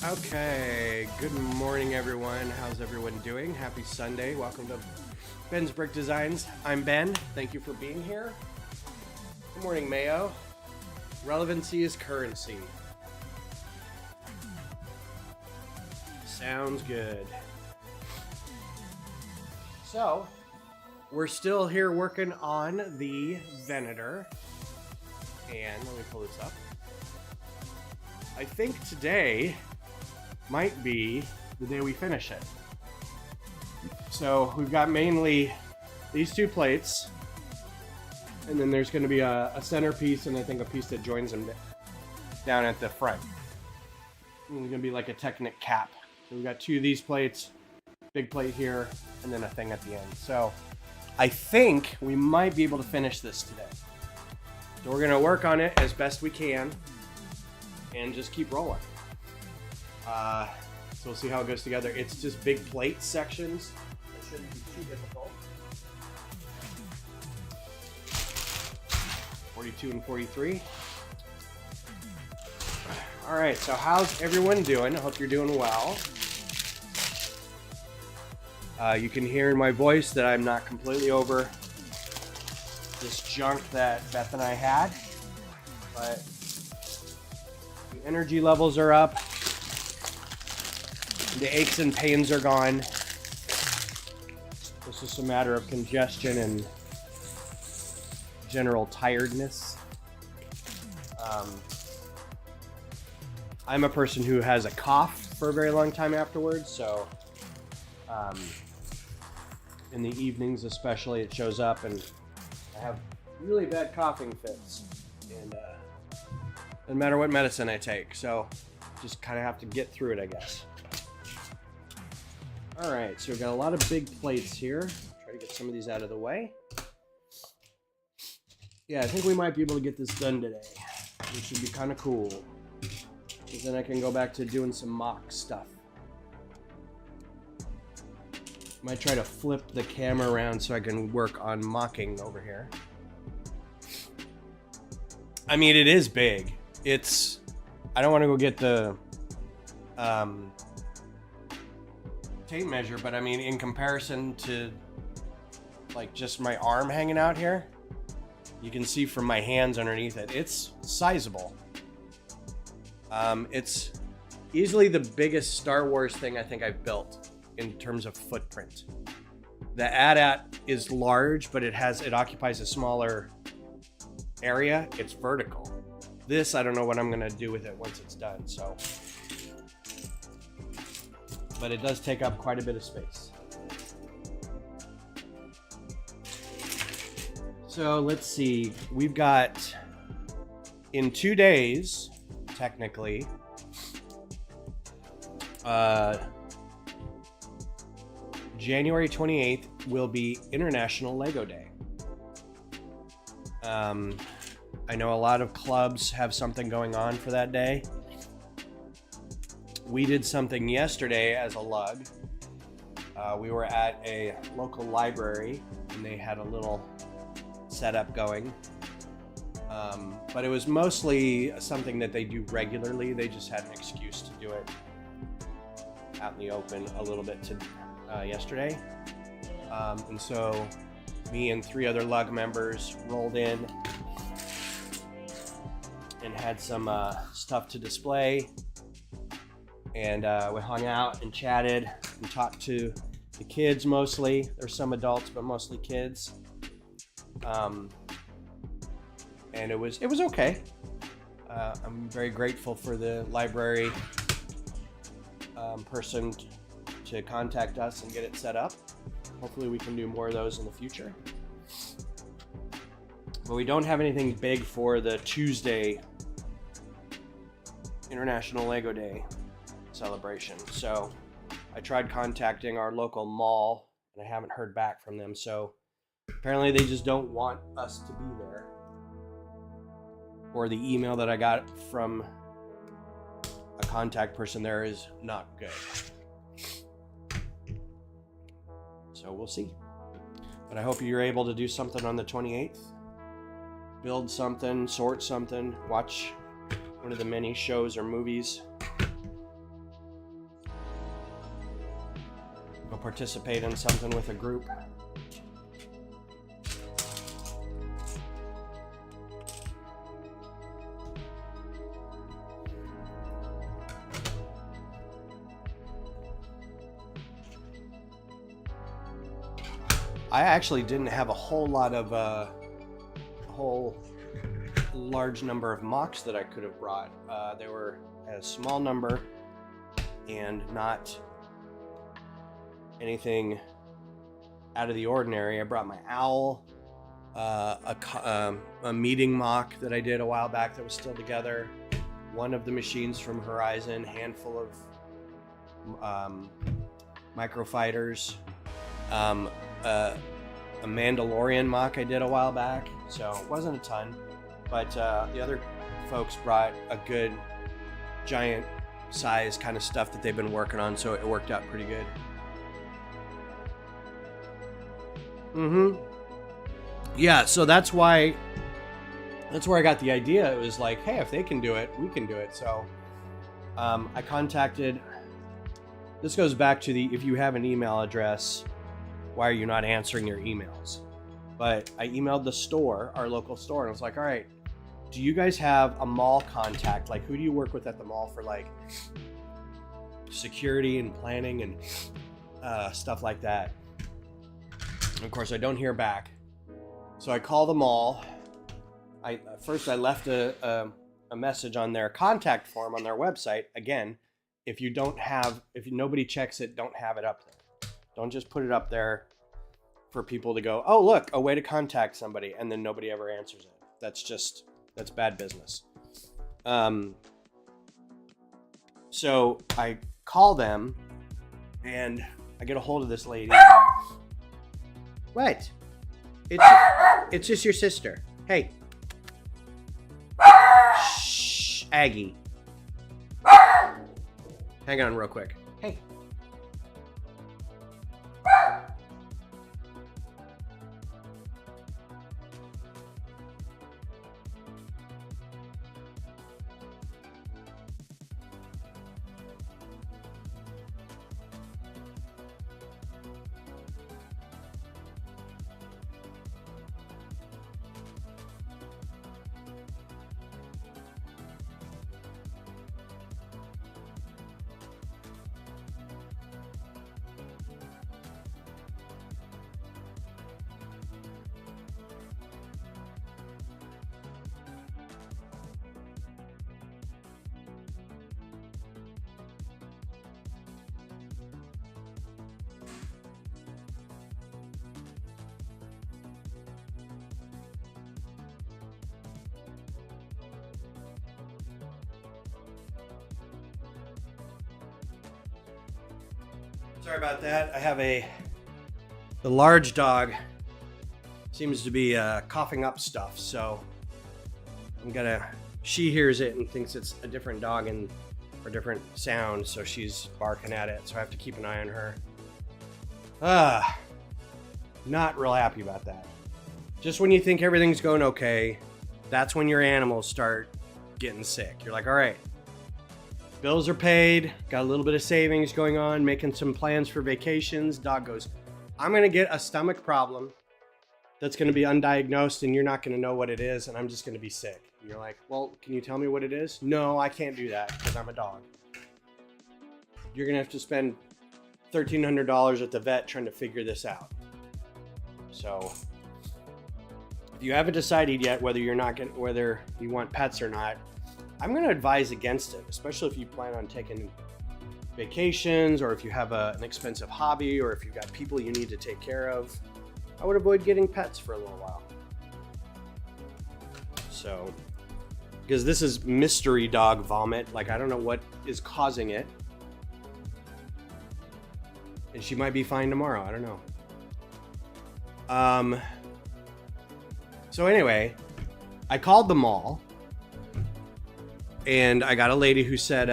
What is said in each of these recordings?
Okay, good morning everyone. How's everyone doing? Happy Sunday. Welcome to Ben's Brick Designs. I'm Ben. Thank you for being here. Good morning, Mayo. Relevancy is currency. Sounds good. So, we're still here working on the venator. And let me pull this up. I think today might be the day we finish it. So we've got mainly these two plates, and then there's going to be a centerpiece and I think a piece that joins them down at the front. And there's going to be like a Technic cap. So we've got two of these plates, big plate here, and then a thing at the end. So I think we might be able to finish this today. So we're going to work on it as best we can and just keep rolling. So we'll see how it goes together. It's just big plate sections. It shouldn't be too difficult. 42 and 43. All right, so how's everyone doing? I hope you're doing well. You can hear in my voice that I'm not completely over this junk that Beth and I had, but the energy levels are up. The aches and pains are gone. It's just a matter of congestion and general tiredness. I'm a person who has a cough for a very long time afterwards, so in the evenings especially it shows up, and I have really bad coughing fits, and no matter what medicine I take, so just kind of have to get through it, I guess. All right, so we've got a lot of big plates here. Try to get some of these out of the way. Yeah, I think we might be able to get this done today, which should be kind of cool, because then I can go back to doing some mock stuff. Might try to flip the camera around so I can work on mocking over here. I mean, it is big. It's, I don't want to go get the tape measure, but I mean, in comparison to like just my arm hanging out here, you can see from my hands underneath it, it's sizable. It's easily the biggest Star Wars thing I think I've built in terms of footprint. The AT-AT is large, but it occupies a smaller area. It's vertical. This, I don't know what I'm gonna do with it once it's done, so. But it does take up quite a bit of space. So let's see, we've got, in 2 days, technically, January 28th will be International Lego Day. I know a lot of clubs have something going on for that day. We did something yesterday as a lug. We were at a local library and they had a little setup going. But it was mostly something that they do regularly. They just had an excuse to do it out in the open a little bit yesterday. And so me and 3 other lug members rolled in and had some stuff to display. And we hung out and chatted and talked to the kids mostly. There's some adults, but mostly kids. And it was okay. I'm very grateful for the library person to contact us and get it set up. Hopefully we can do more of those in the future. But we don't have anything big for the Tuesday International Lego Day celebration. So I tried contacting our local mall and I haven't heard back from them. So apparently they just don't want us to be there. Or the email that I got from a contact person there is not good. So we'll see. But I hope you're able to do something on the 28th. Build something, sort something, watch one of the many shows or movies. go participate in something with a group. I actually didn't have a whole lot of large number of mocks that I could have brought. They were a small number and not anything out of the ordinary. I brought my owl, a meeting mock that I did a while back that was still together, one of the machines from Horizon, handful of microfighters, a Mandalorian mock I did a while back, so it wasn't a ton, but the other folks brought a good giant size kind of stuff that they've been working on, so it worked out pretty good. Yeah, so that's where I got the idea. It was like, hey, if they can do it, we can do it. So I contacted, this goes back to if you have an email address, why are you not answering your emails? But I emailed the store, our local store, and I was like, all right, do you guys have a mall contact? Like, who do you work with at the mall for like security and planning and stuff like that? And of course, I don't hear back. So I call the mall. First I left a message on their contact form on their website. Again, if nobody checks it, don't have it up there. Don't just put it up there for people to go, oh, look, a way to contact somebody, and then nobody ever answers it. That's bad business. So I call them, and I get a hold of this lady. What? It's just your sister. Hey. Shh, Aggie. Hang on real quick. Hey. Sorry about that. I have the large dog seems to be coughing up stuff, so she hears it and thinks it's a different dog or different sound, so she's barking at it, so I have to keep an eye on her. Not real happy about that. Just when you think everything's going okay, that's when your animals start getting sick. You're like, all right, bills are paid, got a little bit of savings going on, making some plans for vacations. Dog goes, I'm going to get a stomach problem that's going to be undiagnosed and you're not going to know what it is and I'm just going to be sick. And you're like, well, can you tell me what it is? No, I can't do that because I'm a dog. You're going to have to spend $1,300 at the vet trying to figure this out. So if you haven't decided yet whether you want pets or not, I'm going to advise against it, especially if you plan on taking vacations or if you have an expensive hobby or if you've got people you need to take care of. I would avoid getting pets for a little while. So, because this is mystery dog vomit. Like, I don't know what is causing it. And she might be fine tomorrow. I don't know. So anyway, I called the mall. And I got a lady who said,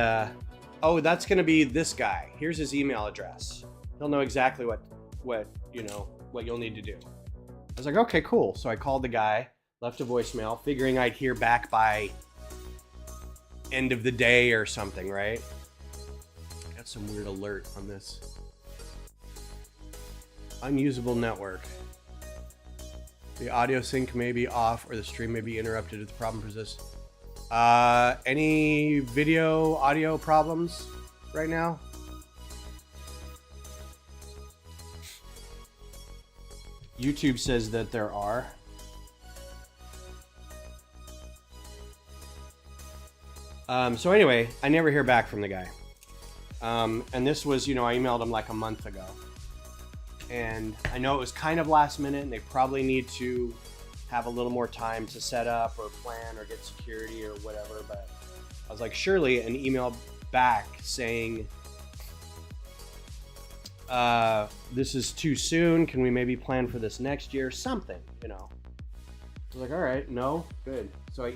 oh, that's going to be this guy. Here's his email address. He'll know exactly what you'll need to do. I was like, okay, cool. So I called the guy, left a voicemail, figuring I'd hear back by end of the day or something, right? Got some weird alert on this. Unusable network. The audio sync may be off or the stream may be interrupted if the problem persists. Any video, audio problems right now? YouTube says that there are. So anyway, I never hear back from the guy. And this was, I emailed him like a month ago. And I know it was kind of last minute and they probably need to have a little more time to set up or plan or get security or whatever. But I was like, surely an email back saying, this is too soon. Can we maybe plan for this next year? Something, I was like, all right, no, good. So I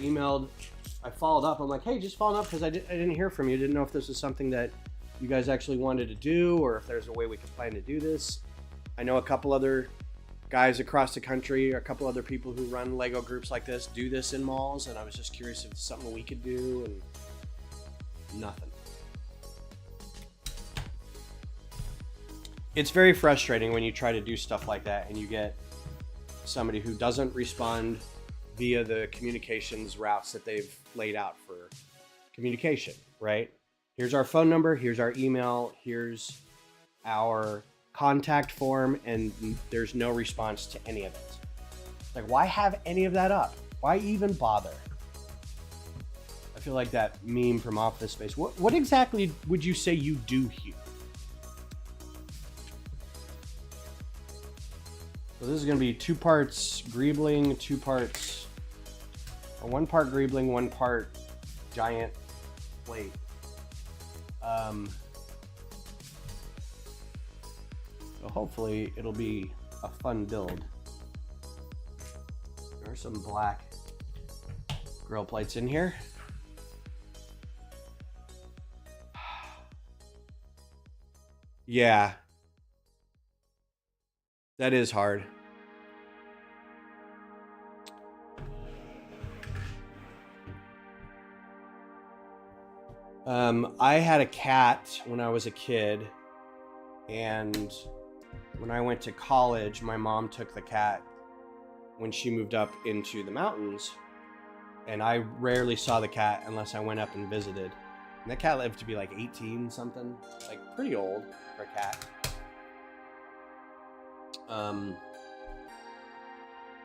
followed up. I'm like, hey, just following up because I didn't hear from you. Didn't know if this was something that you guys actually wanted to do or if there's a way we could plan to do this. I know a couple other guys across the country, or a couple other people who run Lego groups like this do this in malls, and I was just curious if it's something we could do, and nothing. It's very frustrating when you try to do stuff like that and you get somebody who doesn't respond via the communications routes that they've laid out for communication, right? Here's our phone number, here's our email, here's our contact form, and there's no response to any of it. Like, why have any of that up? Why even bother? I feel like that meme from Office Space. What exactly would you say you do here? So this is going to be 2 parts greebling, 2 parts, or 1 part greebling, 1 part giant plate. So hopefully it'll be a fun build. There are some black grill plates in here. Yeah. That is hard. I had a cat when I was a kid, and when I went to college, my mom took the cat when she moved up into the mountains, and I rarely saw the cat unless I went up and visited. And that cat lived to be like 18 something, like pretty old for a cat.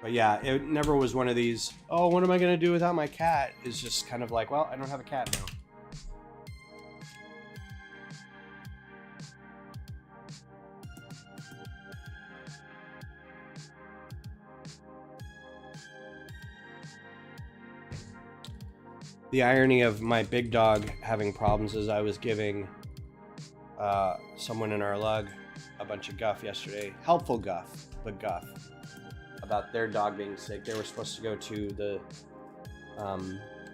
But yeah, it never was one of these, oh, what am I going to do without my cat? It's just kind of like, well, I don't have a cat now. The irony of my big dog having problems is I was giving someone in our lug a bunch of guff yesterday. Helpful guff, but guff. About their dog being sick. They were supposed to go to the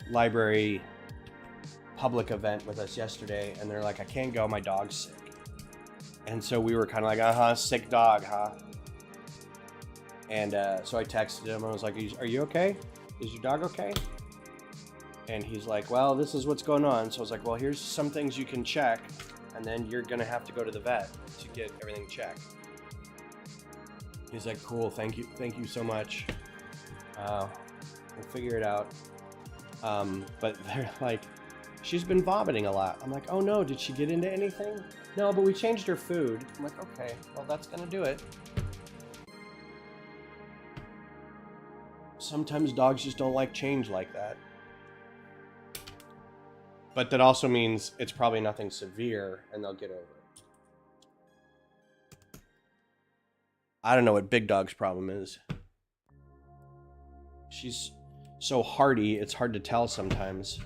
library public event with us yesterday, and they're like, I can't go, my dog's sick. And so we were kind of like, sick dog, huh? And so I texted him, I was like, are you okay? Is your dog okay? And he's like, well, this is what's going on. So I was like, well, here's some things you can check, and then you're gonna have to go to the vet to get everything checked. He's like, cool, thank you so much. We'll figure it out. But they're like, she's been vomiting a lot. I'm like, oh no, did she get into anything? No, but we changed her food. I'm like, okay, well, that's gonna do it. Sometimes dogs just don't like change like that. But that also means it's probably nothing severe and they'll get over it. I don't know what Big Dog's problem is. She's so hardy, it's hard to tell sometimes.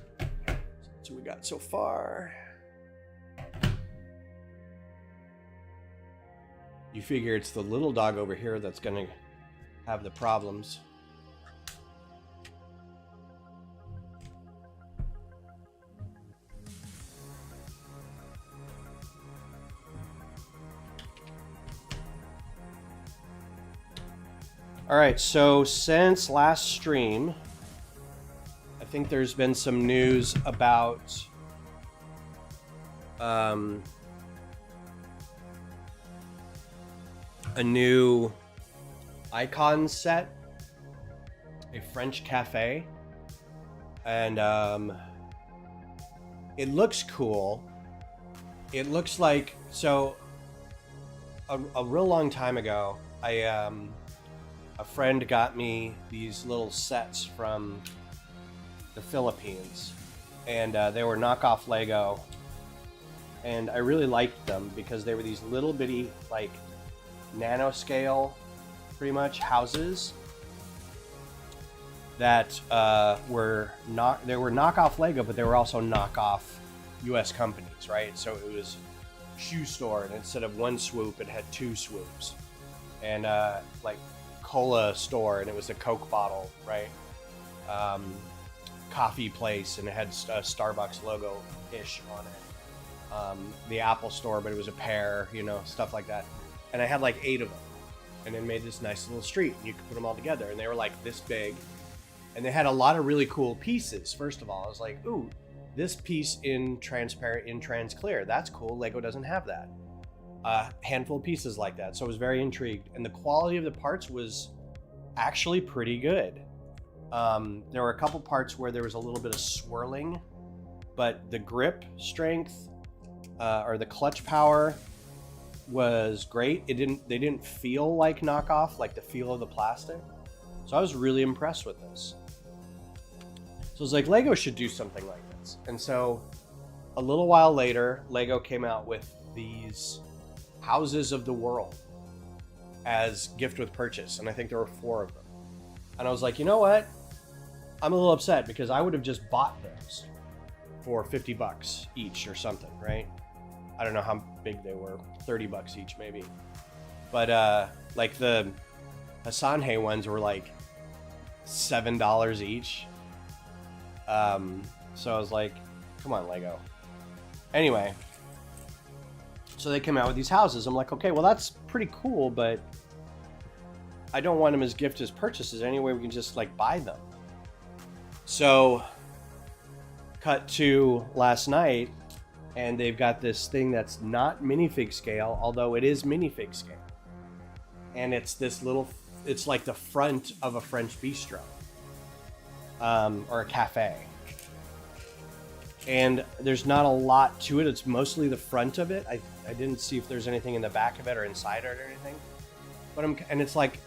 That's what we got so far. You figure it's the little dog over here that's gonna have the problems. All right, so since last stream, I think there's been some news about a new icon set, a French cafe, and it looks cool. It looks like, so a real long time ago, a friend got me these little sets from the Philippines, and they were knockoff Lego, and I really liked them because they were these little bitty, like, nanoscale, pretty much, houses that were knockoff Lego, but they were also knockoff U.S. companies, right? So it was shoe store, and instead of one swoop, it had two swoops, and like cola store, and it was a Coke bottle, right? Coffee place, and it had a Starbucks logo ish on it. The Apple store, but it was a pear, you know, stuff like that. And I had like 8 of them, and then made this nice little street, and you could put them all together, and they were like this big, and they had a lot of really cool pieces. First of all, I was like, ooh, this piece in transparent, in trans clear, that's cool. Lego doesn't have that. A handful of pieces like that, so I was very intrigued, and the quality of the parts was actually pretty good. There were a couple parts where there was a little bit of swirling, but the grip strength or the clutch power was great. They didn't feel like knockoff, like the feel of the plastic. So I was really impressed with this. So I was like, Lego should do something like this. And so a little while later, Lego came out with these houses of the world as gift with purchase, and I think there were 4 of them. And I was like, you know what? I'm a little upset because I would have just bought those for $50 each or something, right? I don't know how big they were, $30 each maybe. But like the Hasanhe ones were like $7 each. So I was like, come on, Lego. Anyway, so they came out with these houses. I'm like, okay, well, that's pretty cool, but I don't want them as gift as purchases. Anyway, we can just like buy them. So cut to last night, and they've got this thing that's not minifig scale, although it is minifig scale. And it's this little, it's like the front of a French bistro or a cafe. And there's not a lot to it. It's mostly the front of it. I didn't see if there's anything in the back of it or inside it or anything. But and it's like,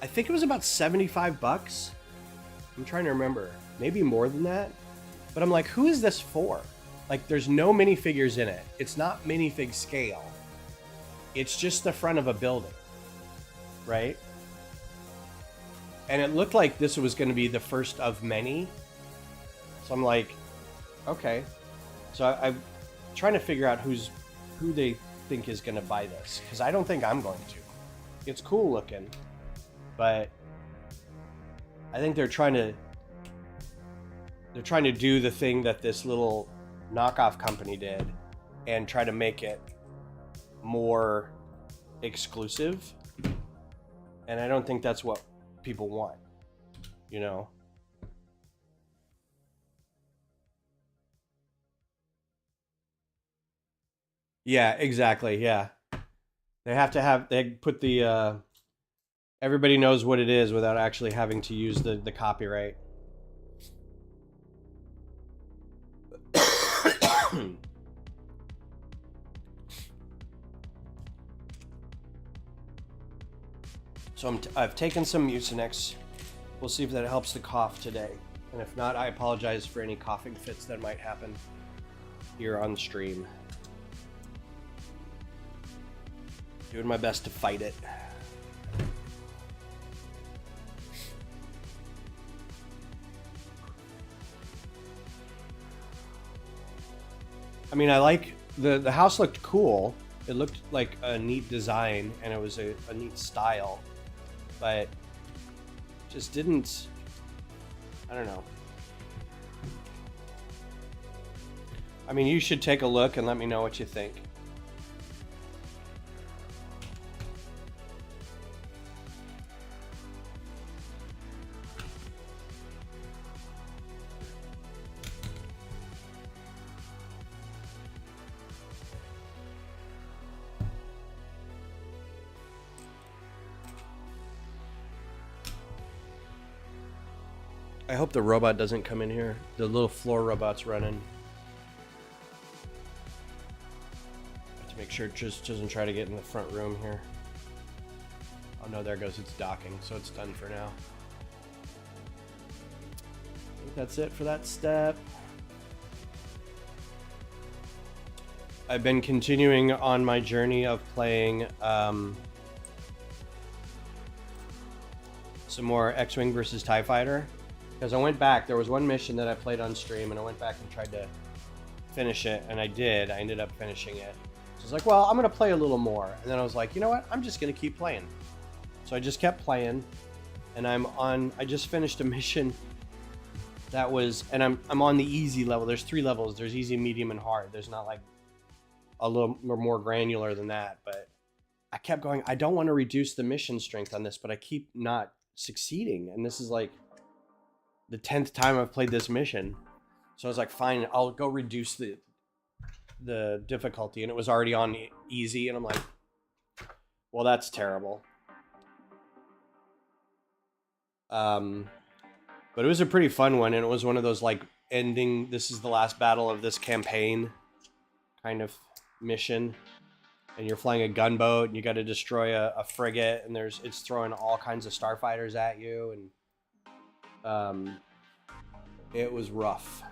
I think it was about $75. I'm trying to remember. Maybe more than that. But I'm like, who is this for? Like, there's no minifigures in it. It's not minifig scale. It's just the front of a building, right? And it looked like this was going to be the first of many. So I'm like, okay. So I'm trying to figure out who they think is going to buy this, because I don't think I'm going to. It's cool looking, but I think they're trying to do the thing that this little knockoff company did and try to make it more exclusive. And I don't think that's what people want, you know? Yeah, exactly. Yeah. They put the, everybody knows what it is without actually having to use the copyright. So I've taken some Mucinex. We'll see if that helps the cough today. And if not, I apologize for any coughing fits that might happen here on stream. Doing my best to fight it. I mean, I like the house looked cool. It looked like a neat design, and it was a neat style, but just didn't, I don't know. I mean, you should take a look and let me know what you think. I hope the robot doesn't come in here. The little floor robot's running. Have to make sure it just doesn't try to get in the front room here. Oh no, there goes its docking, so it's done for now. I think that's it for that step. I've been continuing on my journey of playing some more X-Wing versus TIE Fighter. Because I went back, there was one mission that I played on stream, and I went back and tried to finish it, and I did. I ended up finishing it. So I was like, well, I'm going to play a little more. And then I was like, you know what? I'm just going to keep playing. So I just kept playing, and I just finished a mission that was, and I'm on the easy level. There's 3 levels. There's easy, medium, and hard. There's not like a little more granular than that, but I kept going. I don't want to reduce the mission strength on this, but I keep not succeeding. And this is like the 10th time I've played this mission. So I was like, fine, I'll go reduce the difficulty. And it was already on easy. And I'm like, well, that's terrible. But it was a pretty fun one. And it was one of those like ending, this is the last battle of this campaign kind of mission. And you're flying a gunboat and you got to destroy a frigate. And it's throwing all kinds of starfighters at you. And it was rough.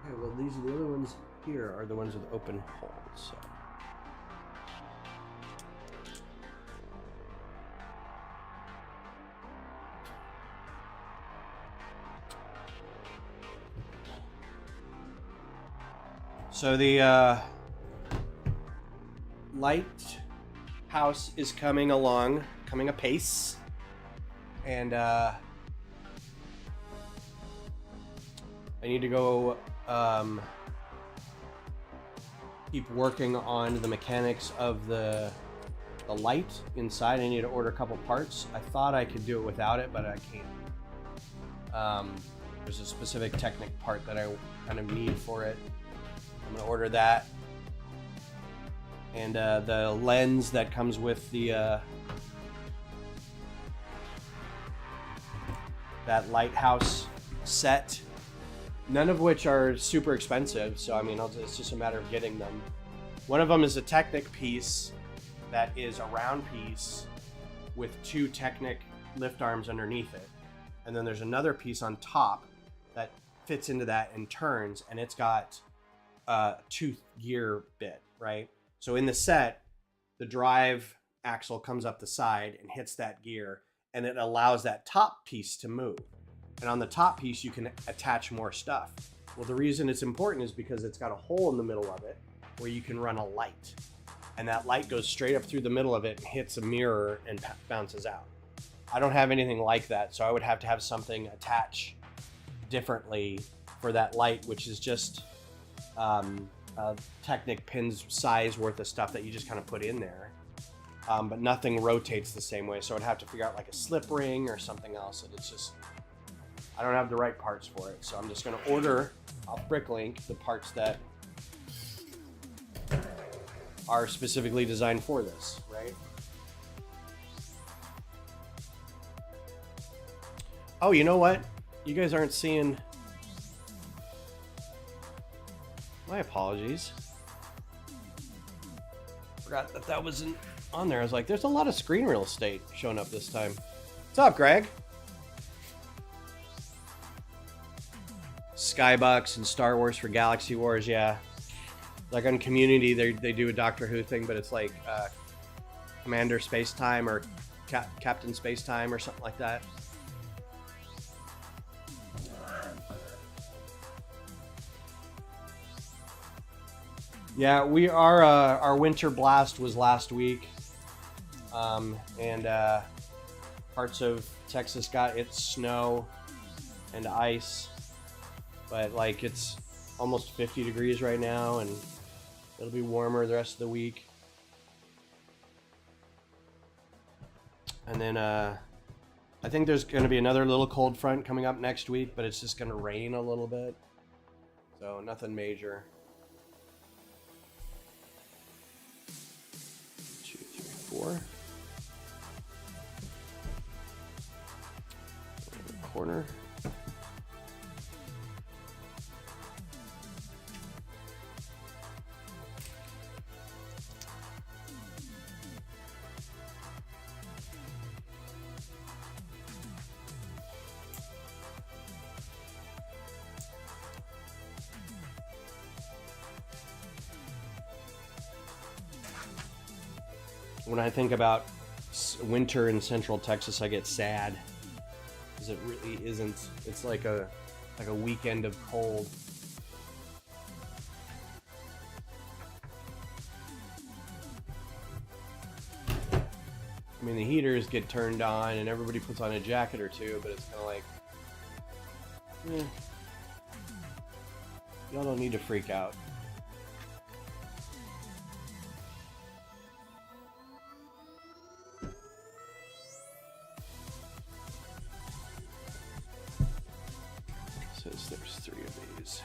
Okay, well, these are the other ones here are the ones with open holes. So the lighthouse is coming apace. And I need to go keep working on the mechanics of the light inside. I need to order a couple parts. I thought I could do it without it, but I can't. There's a specific Technic part that I kind of need for it. I'm gonna order that. And the lens that comes with the that lighthouse set, none of which are super expensive, so I mean it's just a matter of getting them. One of them is a Technic piece that is a round piece with 2 Technic lift arms underneath it, and then there's another piece on top that fits into that and turns, and it's got a 2 gear bit, right? So in the set, the drive axle comes up the side and hits that gear, and it allows that top piece to move. And on the top piece, you can attach more stuff. Well, the reason it's important is because it's got a hole in the middle of it where you can run a light. And that light goes straight up through the middle of it and hits a mirror and bounces out. I don't have anything like that, so I would have to have something attach differently for that light, which is just a Technic pin's size worth of stuff that you just kind of put in there. But nothing rotates the same way, so I'd have to figure out like a slip ring or something else, and it's just, I don't have the right parts for it, so I'm just going to order off Bricklink the parts that are specifically designed for this, right? Oh, you know what? You guys aren't seeing... My apologies. Forgot that wasn't on there. I was like, there's a lot of screen real estate showing up this time. What's up, Greg? Skybox and Star Wars for Galaxy Wars, yeah. Like on Community, they do a Doctor Who thing, but it's like Commander Space Time or Captain Space Time or something like that. Yeah, we are. Our winter blast was last week, and parts of Texas got its snow and ice, but like it's almost 50 degrees right now, and it'll be warmer the rest of the week. And then I think there's going to be another little cold front coming up next week, but it's just going to rain a little bit, so nothing major. 2, 3, 4. corner. When I think about winter in Central Texas, I get sad because it really isn't. It's like a weekend of cold. I mean, the heaters get turned on and everybody puts on a jacket or two, but it's kind of like, y'all don't need to freak out. Says there's 3 of these.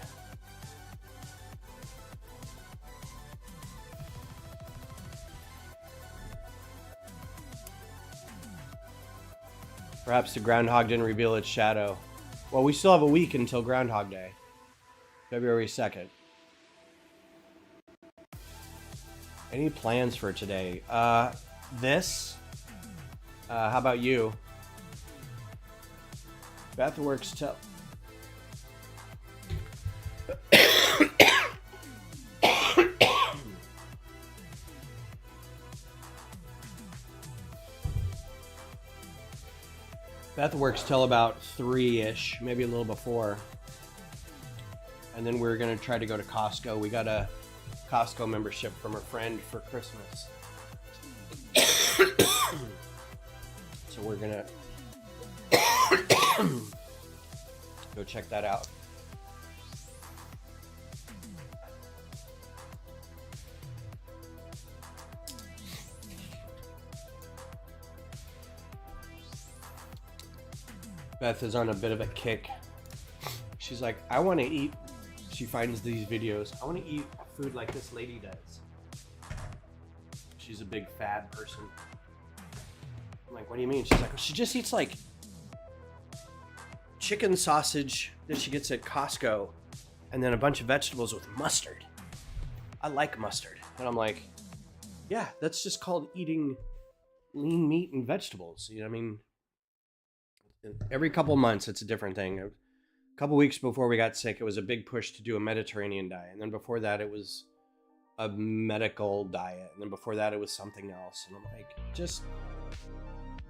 Perhaps the groundhog didn't reveal its shadow. Well, we still have a week until Groundhog Day, February 2nd. Any plans for today? This. How about you? Beth works till. Beth works till about 3-ish, maybe a little before. And then we're going to try to go to Costco. We got a Costco membership from a friend for Christmas. So we're going to go check that out. Beth is on a bit of a kick. She's like, I want to eat. She finds these videos. I want to eat food like this lady does. She's a big fad person. I'm like, what do you mean? She's like, well, she just eats like chicken sausage that she gets at Costco and then a bunch of vegetables with mustard. I like mustard. And I'm like, yeah, that's just called eating lean meat and vegetables. You know what I mean? Every couple months, it's a different thing. A couple weeks before we got sick, it was a big push to do a Mediterranean diet. And then before that, it was a medical diet. And then before that, it was something else. And I'm like, just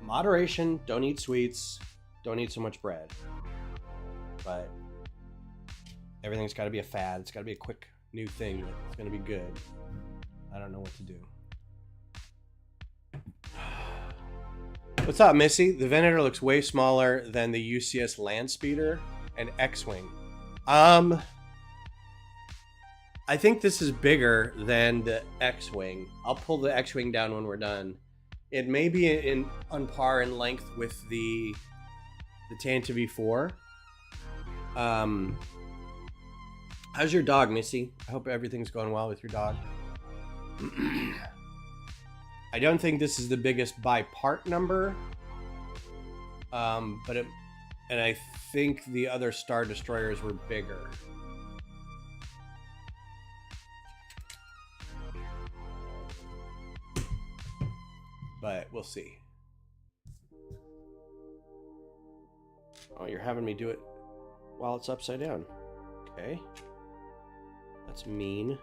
moderation. Don't eat sweets. Don't eat so much bread. But everything's got to be a fad. It's got to be a quick new thing that's going to be good. I don't know what to do. What's up, Missy? The Venator looks way smaller than the UCS land speeder and X-Wing. I think this is bigger than the X-Wing. I'll pull the X-Wing down when we're done. It may be on par in length with the Tanta V4. How's your dog, Missy? I hope everything's going well with your dog. I don't think this is the biggest by part number, and I think the other Star Destroyers were bigger. But we'll see. Oh, you're having me do it while it's upside down. Okay. That's mean.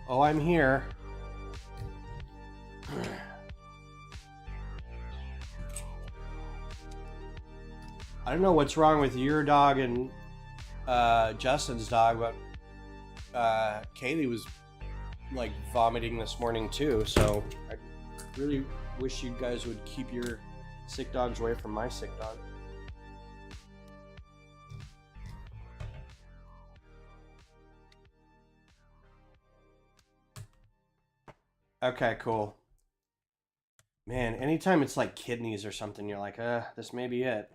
Oh, I'm here. I don't know what's wrong with your dog and Justin's dog, but Kaylee was like vomiting this morning too. So I really wish you guys would keep your sick dogs away from my sick dog. Okay, cool. Man, anytime it's like kidneys or something, you're like, this may be it.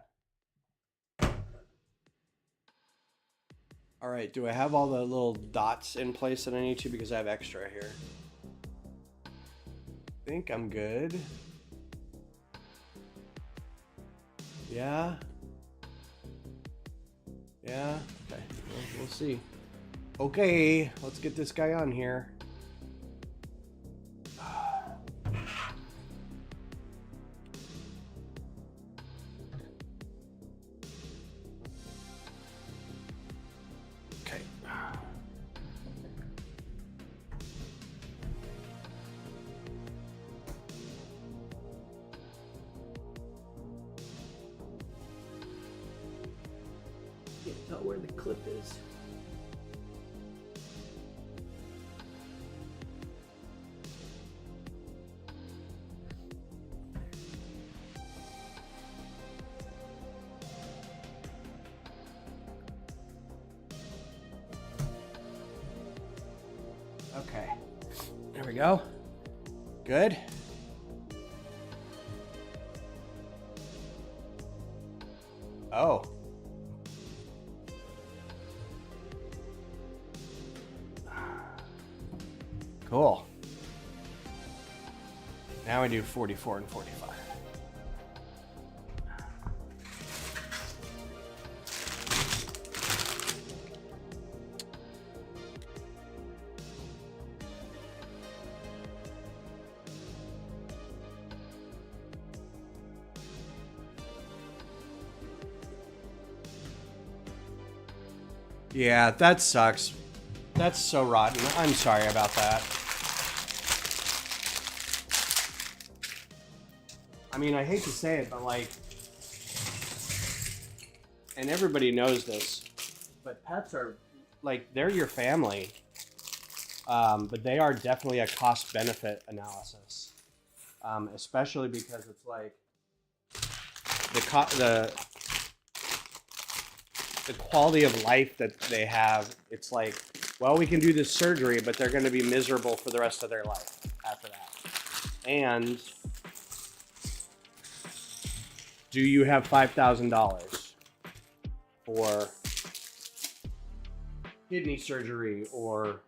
All right, do I have all the little dots in place that I need to? Because I have extra here. I think I'm good. Yeah. Yeah. Okay. Well, we'll see. Okay, let's get this guy on here. Okay. Can't tell where the clip is. Okay, there we go. Good. Oh. Cool. Now we do 44 and 45. Yeah, that sucks. That's so rotten. I'm sorry about that. I mean, I hate to say it, but like, and everybody knows this, but pets are like, they're your family. But they are definitely a cost-benefit analysis, especially because it's like the quality of life that they have. It's like, well, we can do this surgery, but they're going to be miserable for the rest of their life after that. And do you have $5,000 for kidney surgery or,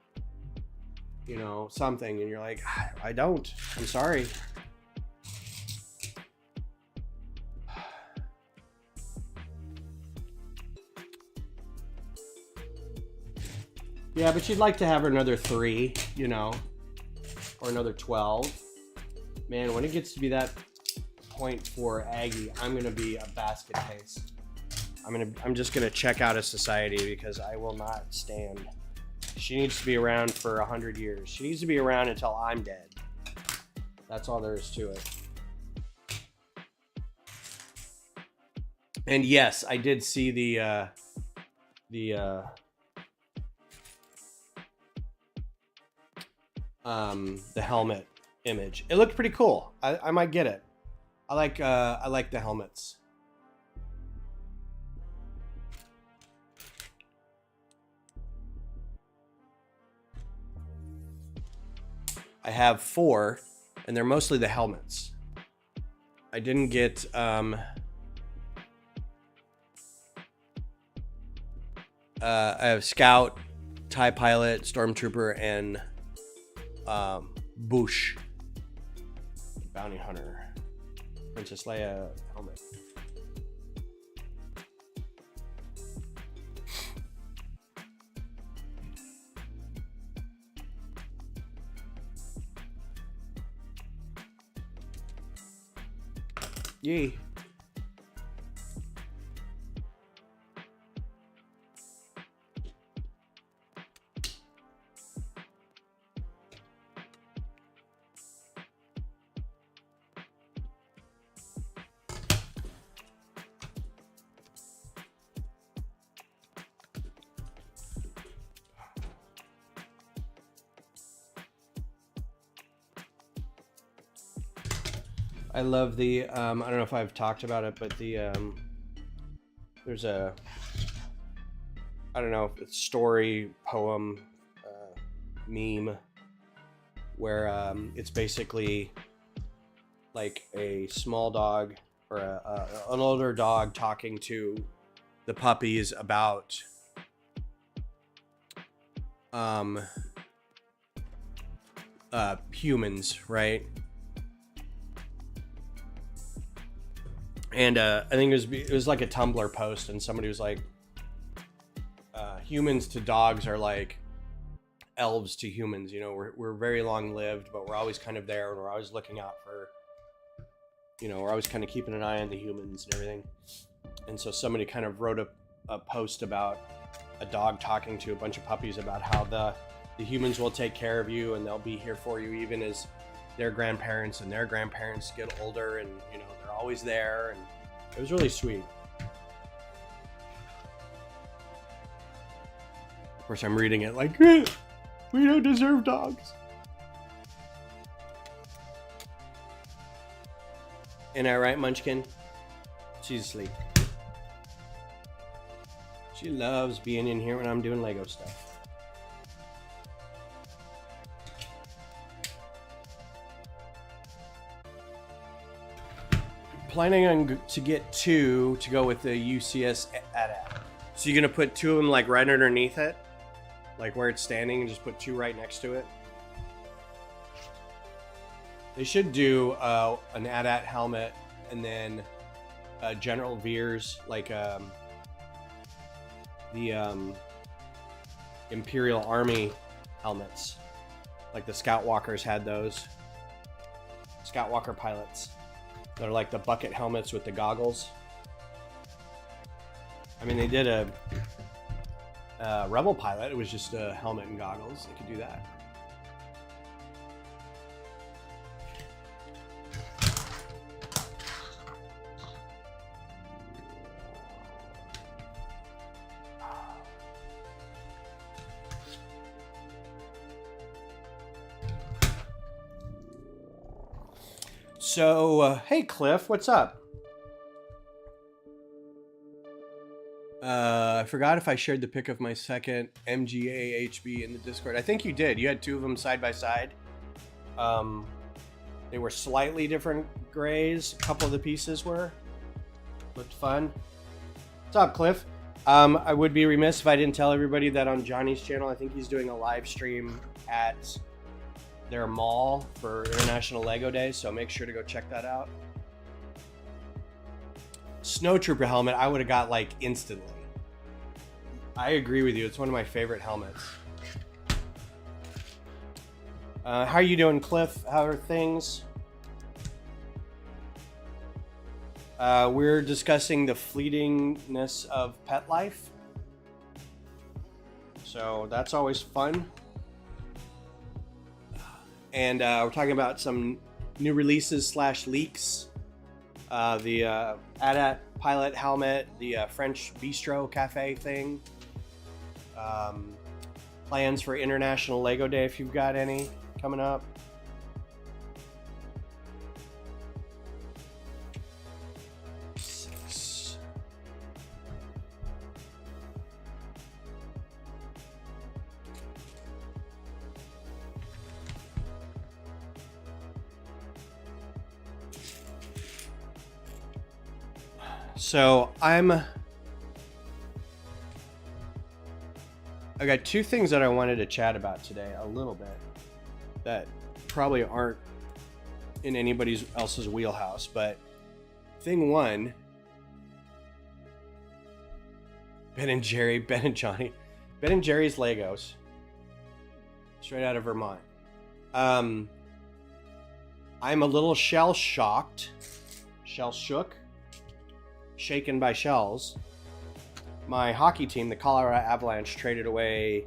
you know, something? And you're like, I don't. I'm sorry. Yeah, but you'd like to have another 3, you know, or another 12. Man, when it gets to be that point for Aggie, I'm gonna be a basket case. I'm just gonna check out of society because I will not stand. She needs to be around for 100 years. She needs to be around until I'm dead. That's all there is to it. And yes, I did see the helmet image. It looked pretty cool. I might get it. I like the helmets. I have 4, and they're mostly the helmets. I didn't get I have Scout, TIE Pilot, Stormtrooper, and Bush, Bounty Hunter, Princess Leia helmet. Yay. I love the, I don't know if I've talked about it, but the, there's a, I don't know, it's story, poem, meme, where it's basically like a small dog or an older dog talking to the puppies about humans, right? And I think it was like a Tumblr post, and somebody was like, humans to dogs are like elves to humans. You know, we're very long lived, but we're always kind of there, and we're always looking out for, you know, we're always kind of keeping an eye on the humans and everything. And so somebody kind of wrote a post about a dog talking to a bunch of puppies about how the humans will take care of you and they'll be here for you even as their grandparents and their grandparents get older, and you know, they're always there. And it was really sweet. Of course, I'm reading it like, we don't deserve dogs. Ain't I right, Munchkin? She's asleep. She loves being in here when I'm doing Lego stuff. Planning on to get 2 to go with the UCS AT-AT. So you're gonna put 2 of them like right underneath it, like where it's standing, and just put 2 right next to it. They should do an AT-AT helmet and then General Veers, like the Imperial Army helmets, like the Scout Walkers had those. Scout Walker pilots. They're like the bucket helmets with the goggles. I mean, they did a Rebel pilot. It was just a helmet and goggles. They could do that. So, hey Cliff, what's up? I forgot if I shared the pic of my second MGA HB in the Discord. I think you did. You had 2 of them side by side. They were slightly different grays. A couple of the pieces were. Looked fun. What's up, Cliff? I would be remiss if I didn't tell everybody that on Johnny's channel, I think he's doing a live stream at their mall for International Lego Day, so make sure to go check that out. Snowtrooper helmet, I would have got like instantly. I agree with you. It's one of my favorite helmets. How are you doing, Cliff? How are things? We're discussing the fleetingness of pet life. So that's always fun. And we're talking about some new releases / leaks. The AT-AT pilot helmet, the French Bistro Cafe thing. Plans for International Lego Day, if you've got any coming up. So I got 2 things that I wanted to chat about today a little bit that probably aren't in anybody else's wheelhouse, but thing 1, Ben and Jerry's Legos, straight out of Vermont. I'm a little shell-shook, shaken by shells. My hockey team, the Colorado Avalanche, traded away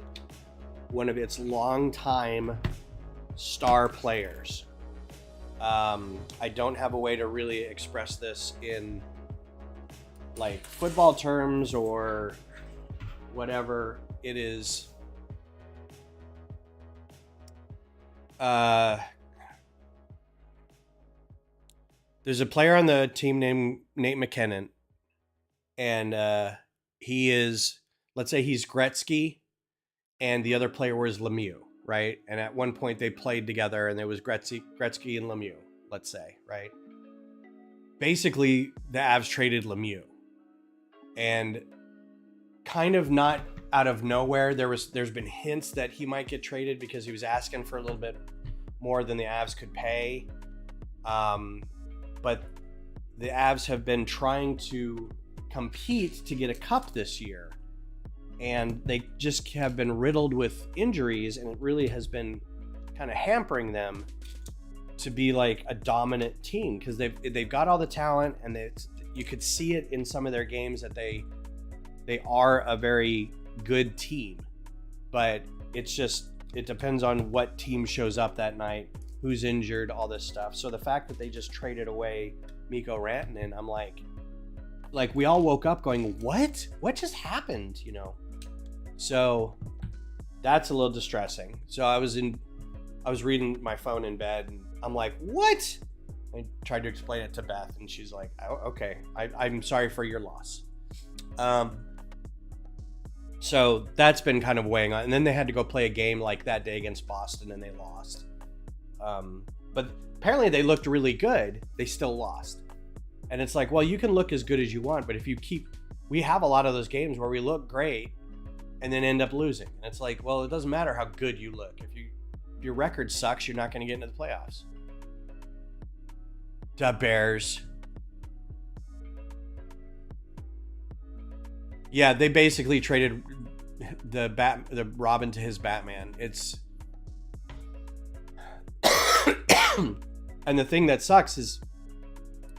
one of its longtime star players. I don't have a way to really express this in like football terms or whatever. It is there's a player on the team named Nate McKinnon, and he is, let's say he's Gretzky, and the other player was Lemieux, right? And at one point they played together, and there was Gretzky and Lemieux. let's say, right? Basically, the Avs traded Lemieux, and kind of not out of nowhere, there's been hints that he might get traded because he was asking for a little bit more than the Avs could pay. But the Avs have been trying to compete to get a cup this year, and they just have been riddled with injuries, and it really has been kind of hampering them to be like a dominant team, because they've got all the talent, and you could see it in some of their games that they are a very good team, but it depends on what team shows up that night, who's injured, all this stuff. So the fact that they just traded away Mikko Rantanen, I'm like we all woke up going, what just happened, you know? So that's a little distressing. So I was reading my phone in bed, and I'm like, what? I tried to explain it to Beth, and she's like, oh, okay, I'm sorry for your loss. So that's been kind of weighing on. And then they had to go play a game like that day against Boston, and they lost. But apparently they looked really good. They still lost. And it's like, well, you can look as good as you want, but we have a lot of those games where we look great and then end up losing. And it's like, well, it doesn't matter how good you look. If your record sucks, you're not going to get into the playoffs. The Bears. Yeah, they basically traded the Robin to his Batman. It's and the thing that sucks is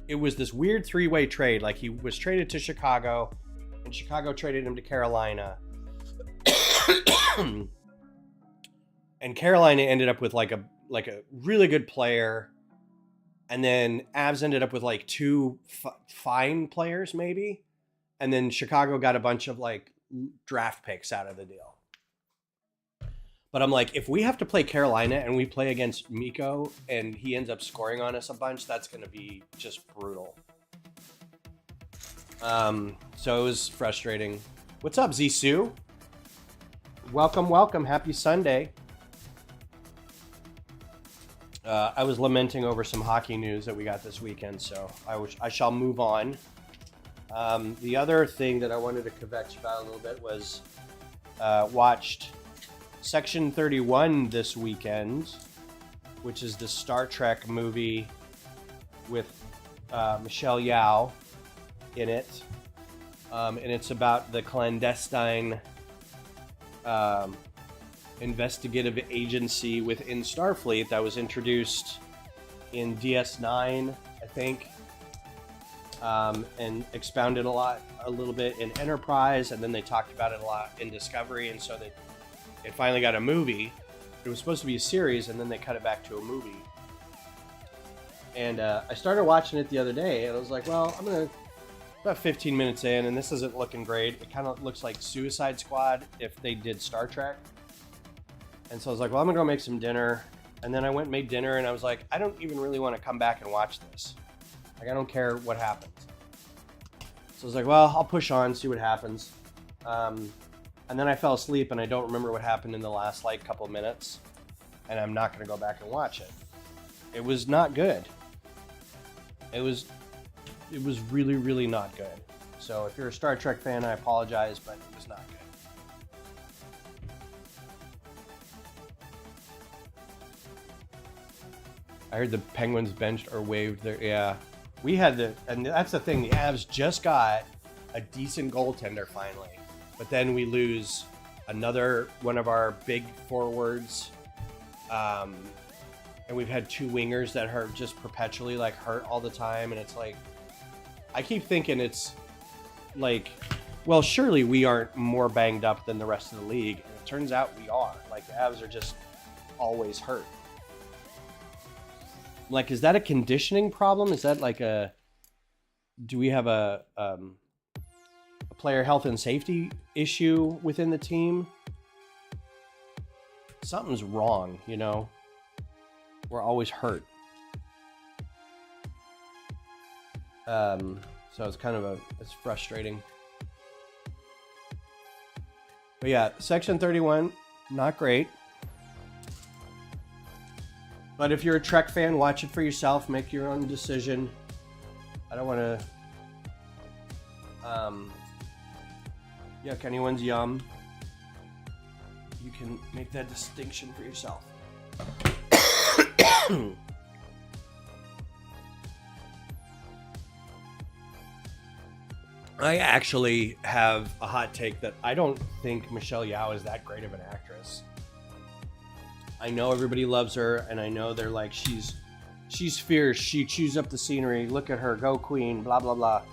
it was this weird three-way trade. Like, he was traded to Chicago, and Chicago traded him to Carolina. And Carolina ended up with like a really good player, and then Avs ended up with like two fine players maybe, and then Chicago got a bunch of like draft picks out of the deal. But I'm like, if we have to play Carolina and we play against Mikko and he ends up scoring on us a bunch, that's going to be just brutal. So it was frustrating. What's up, Zissou? Welcome. Happy Sunday. I was lamenting over some hockey news that we got this weekend, so I shall move on. The other thing that I wanted to kvetch about a little bit was watched Section 31 this weekend, which is the Star Trek movie with Michelle Yeoh in it. And it's about the clandestine investigative agency within Starfleet that was introduced in DS9, I think, and expounded a little bit in Enterprise, and then they talked about it a lot in Discovery, and so it finally got a movie. It was supposed to be a series, and then they cut it back to a movie. And I started watching it the other day, and I was like, well, about 15 minutes in, and this isn't looking great. It kind of looks like Suicide Squad if they did Star Trek. And so I was like, well, I'm going to go make some dinner. And then I went and made dinner, and I was like, I don't even really want to come back and watch this. Like, I don't care what happens. So I was like, well, I'll push on, see what happens. And then I fell asleep, and I don't remember what happened in the last, couple of minutes. And I'm not going to go back and watch it. It was not good. It was really, really not good. So if you're a Star Trek fan, I apologize, but it was not good. I heard the Penguins benched or waived their... Yeah. We had and that's the thing, the Avs just got a decent goaltender finally. But then we lose another one of our big forwards. And we've had two wingers that are just perpetually hurt all the time. And it's like, I keep thinking it's like, well, surely we aren't more banged up than the rest of the league. And it turns out we are. The Avs are just always hurt. Is that a conditioning problem? Is that do we have a player health and safety issue within the team? Something's wrong, We're always hurt. So it's kind of it's frustrating. But yeah, Section 31, not great. But if you're a Trek fan, watch it for yourself. Make your own decision. I don't want to yuck anyone's yum. You can make that distinction for yourself. I actually have a hot take that I don't think Michelle Yeoh is that great of an actress. I know everybody loves her, and I know they're like, she's fierce, she chews up the scenery, look at her, go queen, blah, blah, blah.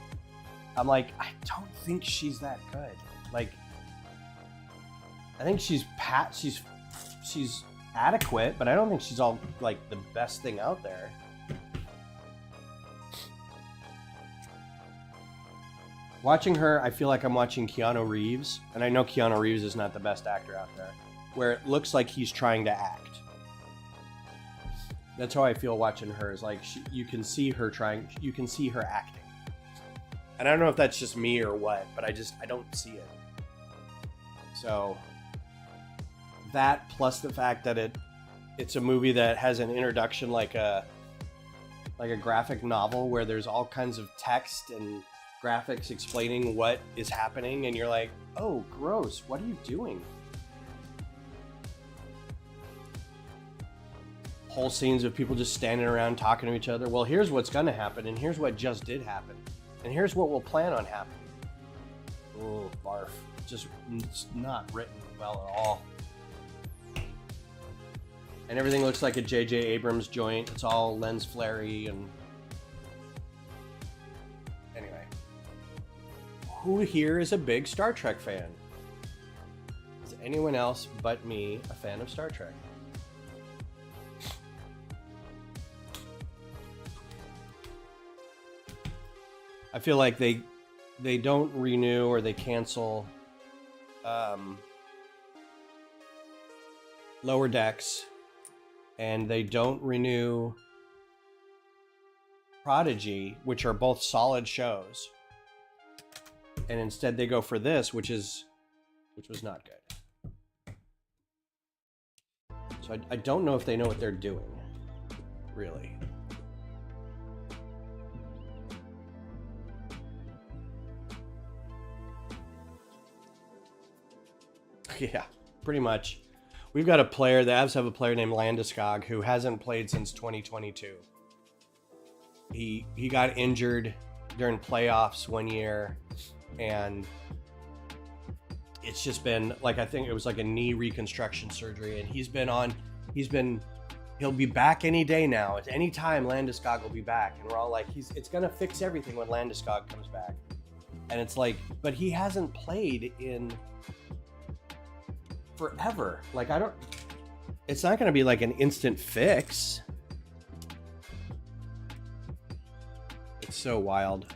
I'm like, I don't think she's that good. Like, I think she's adequate, but I don't think she's all, like, the best thing out there. Watching her, I feel like I'm watching Keanu Reeves, and I know Keanu Reeves is not the best actor out there, where it looks like he's trying to act. That's how I feel watching her, is like, you can see her trying, you can see her acting. And I don't know if that's just me or what, but I don't see it. So, that plus the fact that it's a movie that has an introduction like a graphic novel where there's all kinds of text and graphics explaining what is happening, and you're like, oh, gross, what are you doing? Whole scenes of people just standing around talking to each other. Well, here's what's gonna happen, and here's what just did happen, and here's what we'll plan on happening. Oh, barf. It's not written well at all. And everything looks like a J.J. Abrams joint. It's all lens flare-y and... Anyway. Who here is a big Star Trek fan? Is anyone else but me a fan of Star Trek? I feel like they don't renew or they cancel Lower Decks, and they don't renew Prodigy, which are both solid shows, and instead they go for this, which was not good. So I don't know if they know what they're doing, really. Yeah, pretty much. We've got a player, the Avs have a player named Landeskog who hasn't played since 2022. He got injured during playoffs one year, and it's just been like, I think it was like a knee reconstruction surgery, and he'll be back any day now. At any time Landeskog will be back, and we're all like, it's gonna fix everything when Landeskog comes back. And it's like, but he hasn't played in forever. Like, it's not going to be like an instant fix. It's so wild.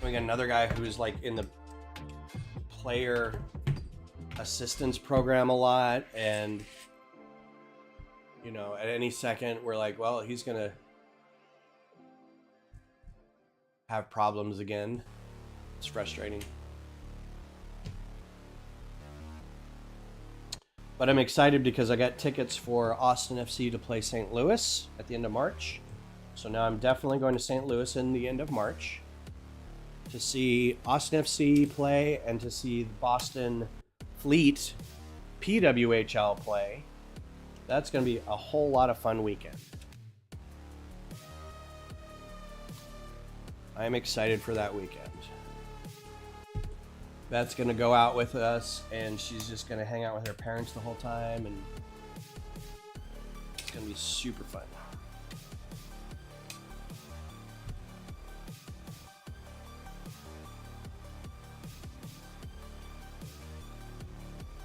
We got another guy who's like in the player assistance program a lot, and you know, at any second we're like, well, he's going to have problems again. It's frustrating. But I'm excited because I got tickets for Austin FC to play St. Louis at the end of March. So now I'm definitely going to St. Louis in the end of March to see Austin FC play and to see Boston Fleet PWHL play. That's going to be a whole lot of fun weekend. I'm excited for that weekend. Beth's going to go out with us, and she's just going to hang out with her parents the whole time, and it's going to be super fun.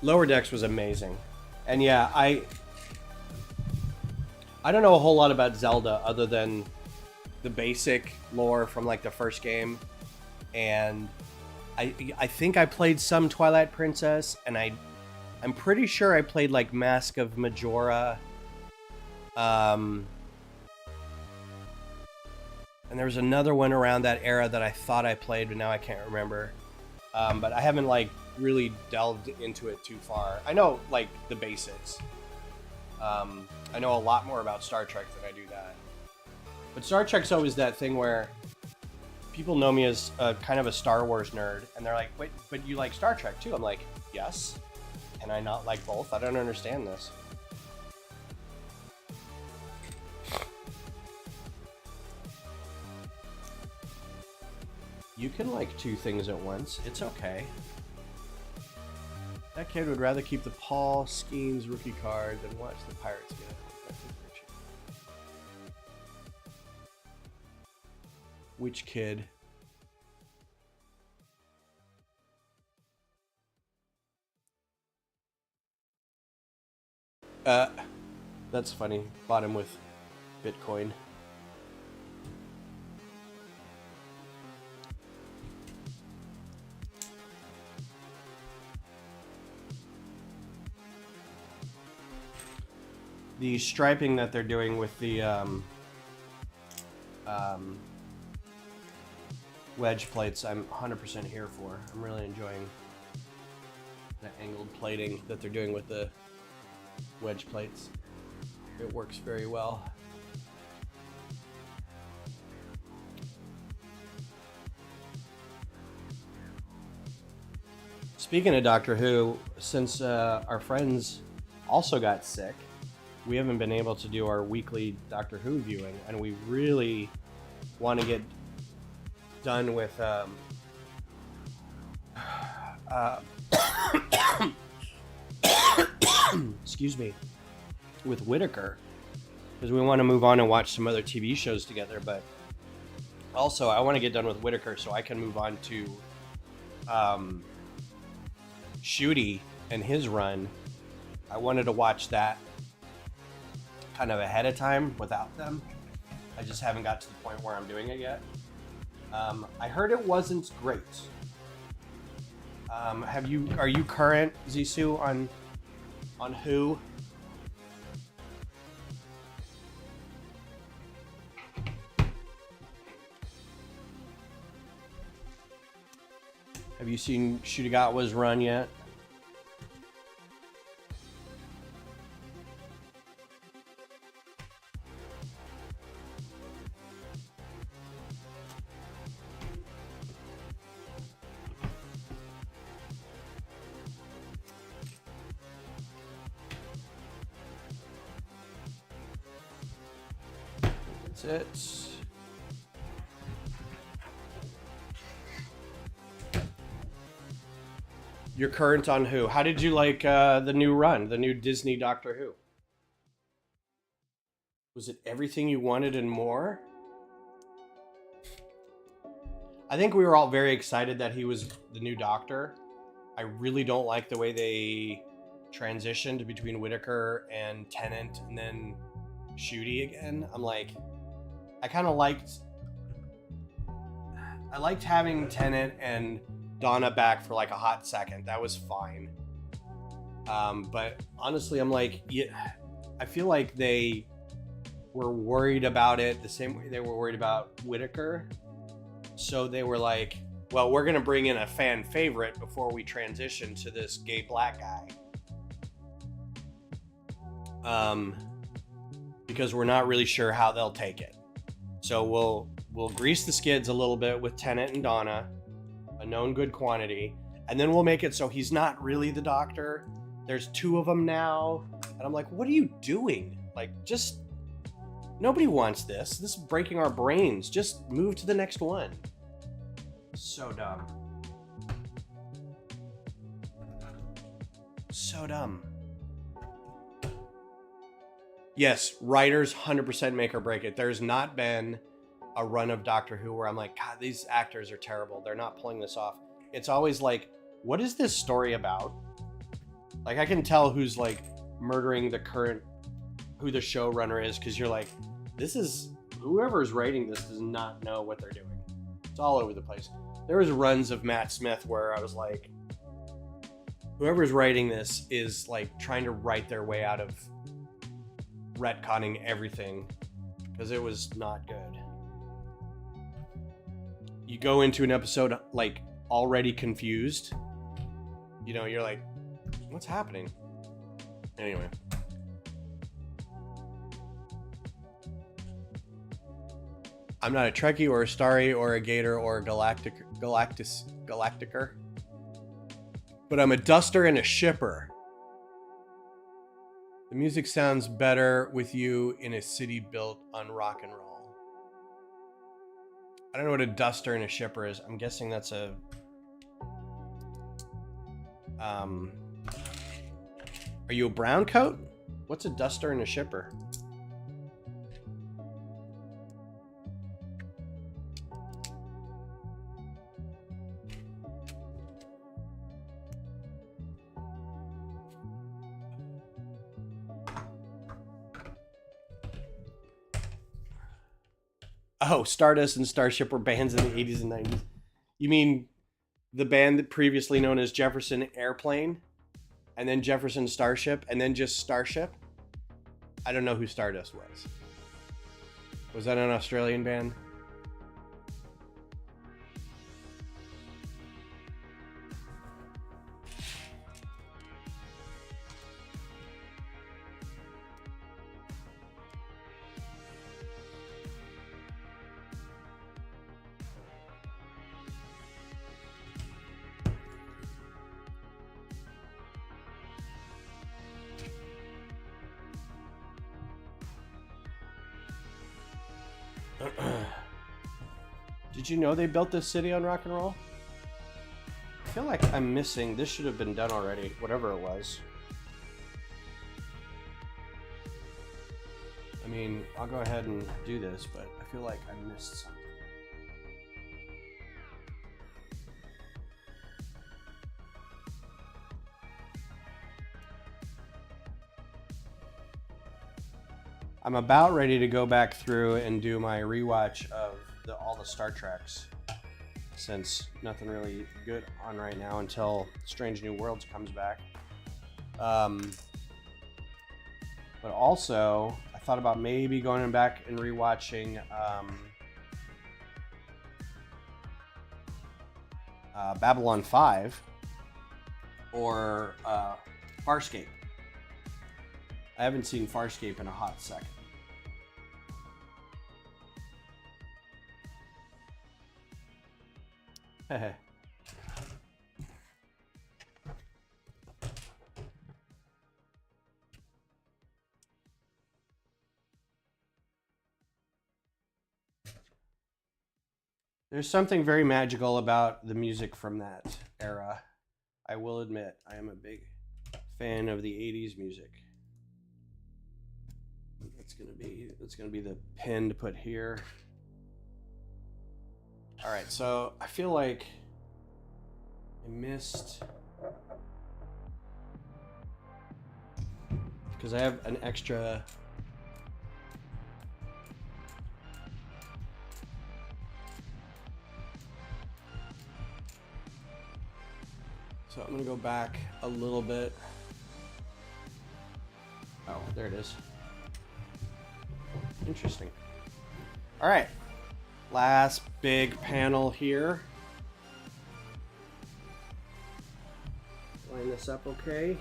Lower Decks was amazing. And yeah, I don't know a whole lot about Zelda other than the basic lore from like the first game, and I think I played some Twilight Princess, and I'm pretty sure I played like Mask of Majora. And there was another one around that era that I thought I played, but now I can't remember. But I haven't like really delved into it too far. I know like the basics. I know a lot more about Star Trek than I do that. But Star Trek's always that thing where people know me as a kind of a Star Wars nerd, and they're like, wait, but you like Star Trek too? I'm like, yes. Can I not like both? I don't understand this. You can like two things at once. It's okay. That kid would rather keep the Paul Skeens rookie card than watch the Pirates get it. Which kid? That's funny. Bought him with Bitcoin. The striping that they're doing with the wedge plates, I'm 100% here for. I'm really enjoying the angled plating that they're doing with the wedge plates. It works very well. Speaking of Doctor Who, since our friends also got sick, we haven't been able to do our weekly Doctor Who viewing, and we really want to get done with excuse me, with Whittaker, because we want to move on and watch some other TV shows together. But also I want to get done with Whittaker so I can move on to Shooty and his run. I wanted to watch that kind of ahead of time without them. I just haven't got to the point where I'm doing it yet. I heard it wasn't great. Are you current, Zissou, on Who? Have you seen Shutigatwa's run yet? That's it. You're current on Who. How did you like the new run, the new Disney Doctor Who? Was it everything you wanted and more? I think we were all very excited that he was the new Doctor. I really don't like the way they transitioned between Whittaker and Tennant and then Shooty again. I'm like, I liked having Tennant and Donna back for like a hot second. That was fine. But honestly, I'm like, yeah, I feel like they were worried about it the same way they were worried about Whittaker. So they were like, well, we're going to bring in a fan favorite before we transition to this gay black guy. Because we're not really sure how they'll take it. So we'll grease the skids a little bit with Tennant and Donna, a known good quantity, and then we'll make it so he's not really the Doctor. There's two of them now, and I'm like, what are you doing? Like, just nobody wants this. This is breaking our brains. Just move to the next one. So dumb. So dumb. Yes, writers 100% make or break it. There's not been a run of Doctor Who where I'm like, God, these actors are terrible. They're not pulling this off. It's always like, what is this story about? Like, I can tell who's like murdering the current, who the showrunner is, because you're like, this is, whoever's writing this does not know what they're doing. It's all over the place. There was runs of Matt Smith where I was like, whoever's writing this is like trying to write their way out of retconning everything, because it was not good. You go into an episode like already confused. You know, you're like, what's happening? Anyway. I'm not a Trekkie or a Starry or a Gator or a Galacticer. But I'm a duster and a shipper. The music sounds better with you in a city built on rock and roll. I don't know what a duster and a shipper is. I'm guessing that's a... Are you a brown coat? What's a duster and a shipper? Oh, Stardust and Starship were bands in the 80s and 90s. You mean the band that previously known as Jefferson Airplane, and then Jefferson Starship, and then just Starship? I don't know who Stardust was. Was that an Australian band? Did you know they built this city on rock and roll? I feel like I'm missing. This should have been done already, whatever it was. I mean, I'll go ahead and do this, but I feel like I missed something. I'm about ready to go back through and do my rewatch of all the Star Treks, since nothing really good on right now until Strange New Worlds comes back. But also, I thought about maybe going back and rewatching Babylon 5 or Farscape. I haven't seen Farscape in a hot second. There's something very magical about the music from that era. I will admit, I am a big fan of the 80s music. That's gonna be the pin to put here. All right, so I feel like I missed, because I have an extra. So I'm gonna go back a little bit. Oh, there it is. Interesting. All right. Last big panel here. Line this up okay.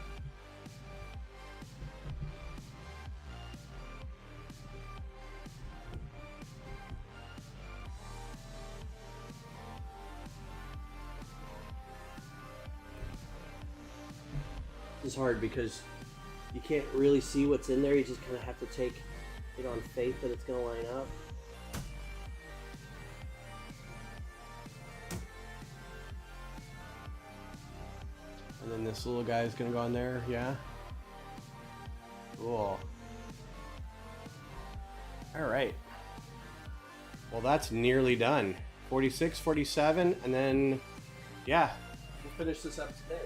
This is hard because you can't really see what's in there. You just kind of have to take it on faith that it's going to line up. And then this little guy is going to go on there, yeah? Cool. All right. Well, that's nearly done. 46, 47, and then, yeah, we'll finish this up today.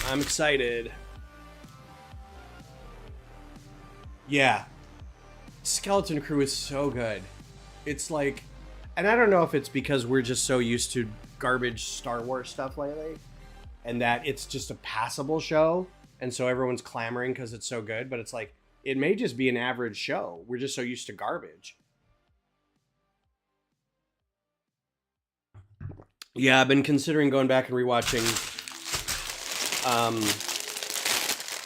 I'm excited. Yeah. Skeleton Crew is so good. It's like, and I don't know if it's because we're just so used to garbage Star Wars stuff lately, and that it's just a passable show, and so everyone's clamoring because it's so good, but it's like, it may just be an average show. We're just so used to garbage. Yeah, I've been considering going back and rewatching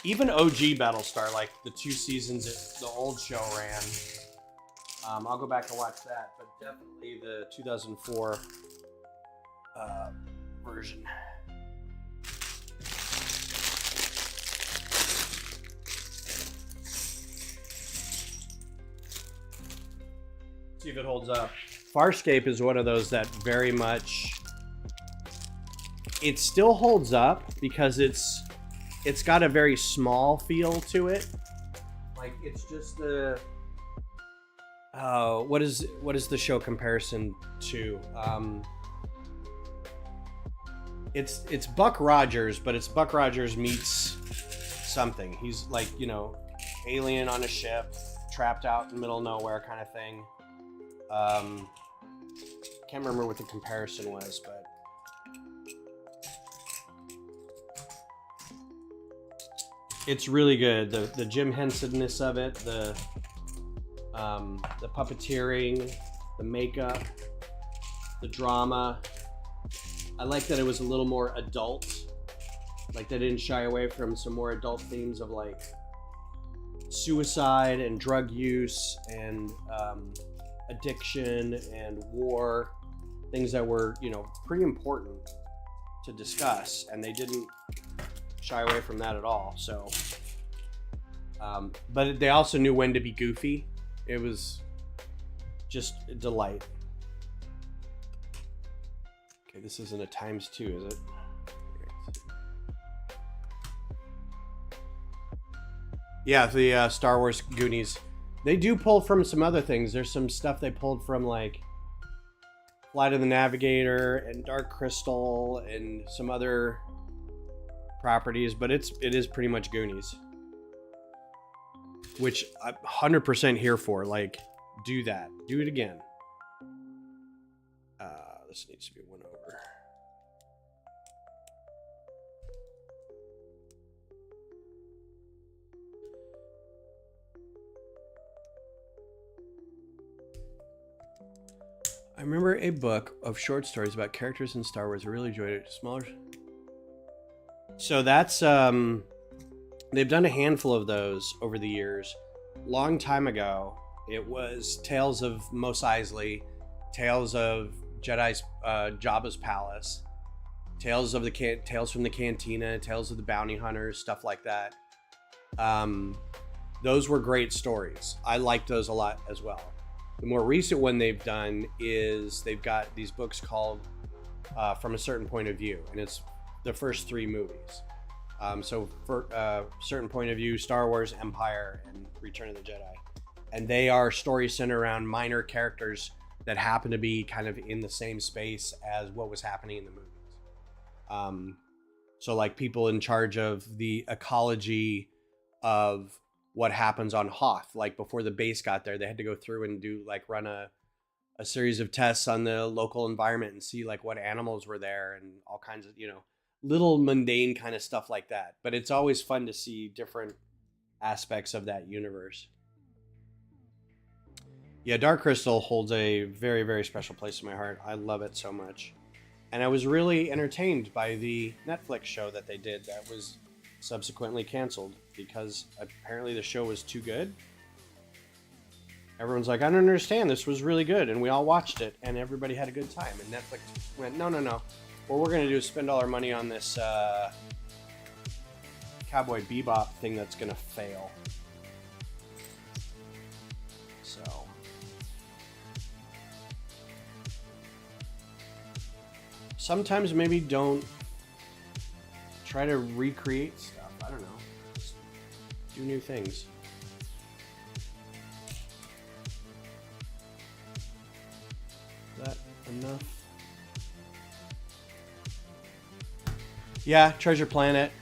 even OG Battlestar, like the 2 seasons the old show ran. I'll go back and watch that, but definitely the 2004 version. See if it holds up. Farscape is one of those that very much, it still holds up because it's got a very small feel to it. Like it's just the what is the show comparison to? It's Buck Rogers, but it's Buck Rogers meets something. He's like, you know, alien on a ship, trapped out in the middle of nowhere kind of thing. Can't remember what the comparison was, but it's really good. The Jim Henson-ness of it, the puppeteering, the makeup, the drama. I like that it was a little more adult. Like they didn't shy away from some more adult themes of like suicide and drug use and addiction and war, things that were, you know, pretty important to discuss, and they didn't shy away from that at all. So but they also knew when to be goofy. It was just a delight. Okay, this isn't a ×2, is it? Yeah, the Star Wars Goonies. They do pull from some other things. There's some stuff they pulled from like Flight of the Navigator and Dark Crystal and some other properties, but it is pretty much Goonies, which I'm 100% here for. Like, do that. Do it again. This needs to be one over. I remember a book of short stories about characters in Star Wars. I really enjoyed it. Smaller. So that's they've done a handful of those over the years. Long time ago, it was Tales of Mos Eisley, Tales of Jedi's Jabba's Palace, Tales from the Cantina, Tales of the Bounty Hunters, stuff like that. Those were great stories. I liked those a lot as well. The more recent one they've done is they've got these books called From a Certain Point of View, and it's the first 3 movies. So for Certain Point of View, Star Wars, Empire, and Return of the Jedi. And they are stories centered around minor characters that happen to be kind of in the same space as what was happening in the movies. So like people in charge of the ecology of what happens on Hoth. Like before the base got there, they had to go through and run a series of tests on the local environment and see like what animals were there and all kinds of, you know, little mundane kind of stuff like that. But it's always fun to see different aspects of that universe. Yeah, Dark Crystal holds a very, very special place in my heart. I love it so much. And I was really entertained by the Netflix show that they did that was subsequently canceled because apparently the show was too good. Everyone's like, I don't understand. This was really good. And we all watched it and everybody had a good time. And Netflix went, no. What we're going to do is spend all our money on this Cowboy Bebop thing that's going to fail. So sometimes maybe don't try to recreate stuff. I don't know. Just do new things. Is that enough? Yeah, Treasure Planet.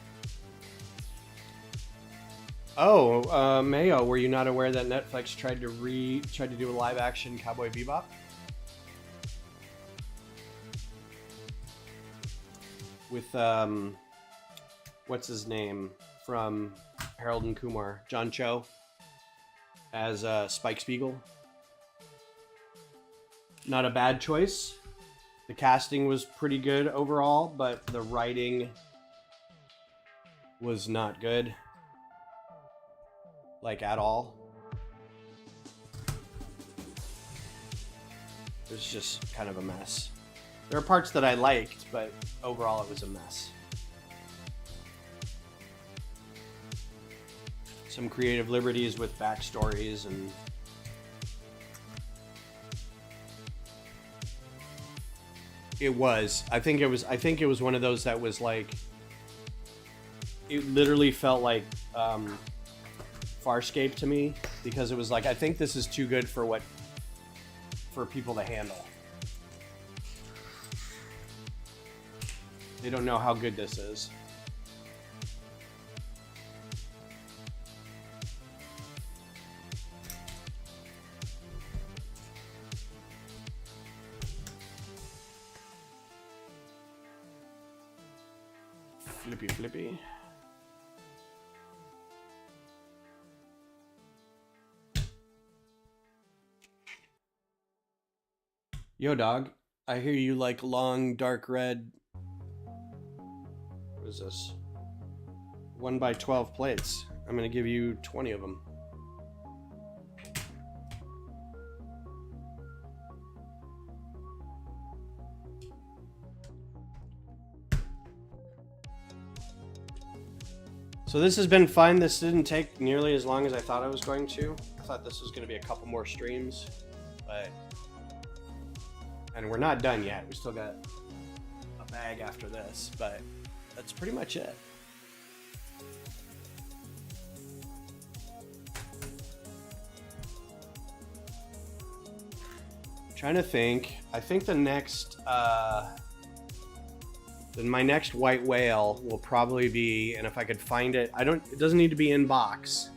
Oh, Mayo, were you not aware that Netflix tried to do a live action Cowboy Bebop? With what's his name from Harold and Kumar, John Cho as Spike Spiegel. Not a bad choice. The casting was pretty good overall, but the writing was not good. like at all. It was just kind of a mess. There are parts that I liked, but overall it was a mess. Some creative liberties with backstories and it was. I think it was one of those that was like, it literally felt like Farscape to me, because it was like, I think this is too good for people to handle. They don't know how good this is. Flippy flippy. Yo, dog. I hear you like long, dark red. What is this? 1x12 plates. I'm gonna give you 20 of them. So this has been fun. This didn't take nearly as long as I thought it was going to. I thought this was going to be a couple more streams, and we're not done yet. We still got a bag after this, but that's pretty much it. Trying to think. I think the next then my next white whale will probably be, and if I could find it, it doesn't need to be in box.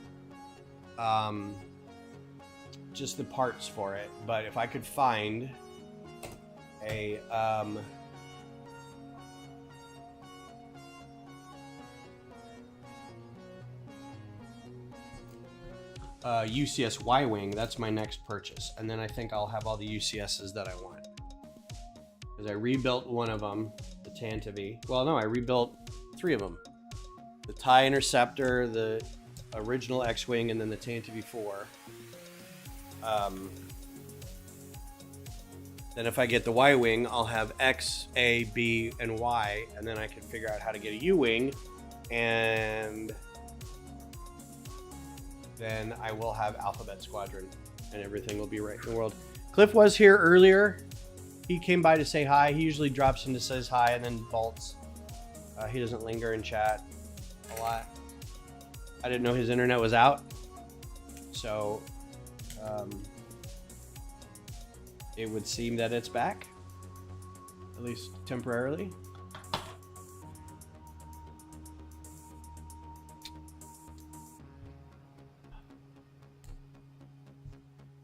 Just the parts for it. But if I could find a UCS Y-Wing, that's my next purchase. And then I think I'll have all the UCSs that I want. Because I rebuilt one of them, the Tantive. Well, no, I rebuilt 3 of them. The TIE Interceptor, the original X-Wing, and then the Tantive 4. Then if I get the Y-Wing, I'll have X, A, B, and Y, and then I can figure out how to get a U-Wing, and then I will have Alphabet Squadron, and everything will be right in the world. Cliff was here earlier. He came by to say hi. He usually drops in to says hi and then bolts. He doesn't linger in chat a lot. I didn't know his internet was out. So it would seem that it's back, at least temporarily.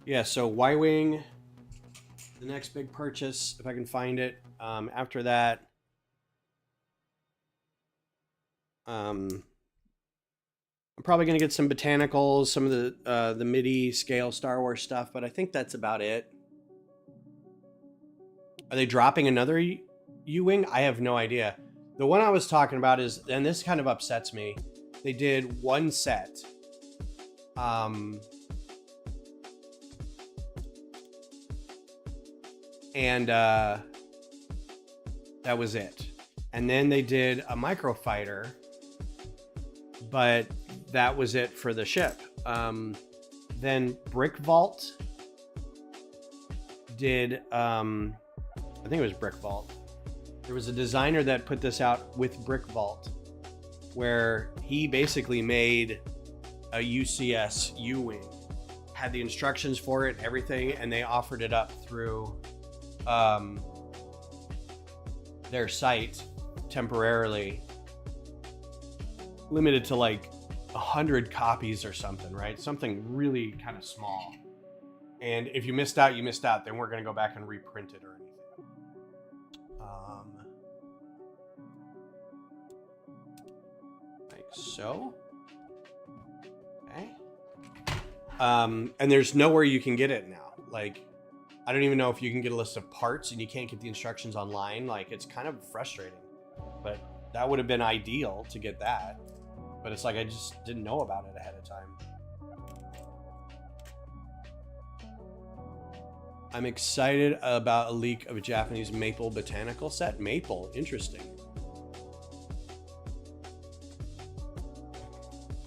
Yeah, so Y-Wing, the next big purchase, if I can find it. After that, I'm probably going to get some botanicals, some of the MIDI scale Star Wars stuff, but I think that's about it. Are they dropping another U-Wing? I have no idea. The one I was talking about is, and this kind of upsets me, they did one set. And that was it. And then they did a microfighter, but that was it for the ship. Then Brick Vault did, I think it was Brick Vault. There was a designer that put this out with Brick Vault, where he basically made a UCS U-Wing, had the instructions for it, everything, and they offered it up through their site temporarily, limited to like 100 copies or something, right? Something really kind of small. And if you missed out, you missed out. They weren't going to go back and reprint it or anything. Like so. Okay. And there's nowhere you can get it now. Like, I don't even know if you can get a list of parts, and you can't get the instructions online. Like, it's kind of frustrating, but that would have been ideal to get that. But it's like, I just didn't know about it ahead of time. I'm excited about a leak of a Japanese maple botanical set. Maple, interesting.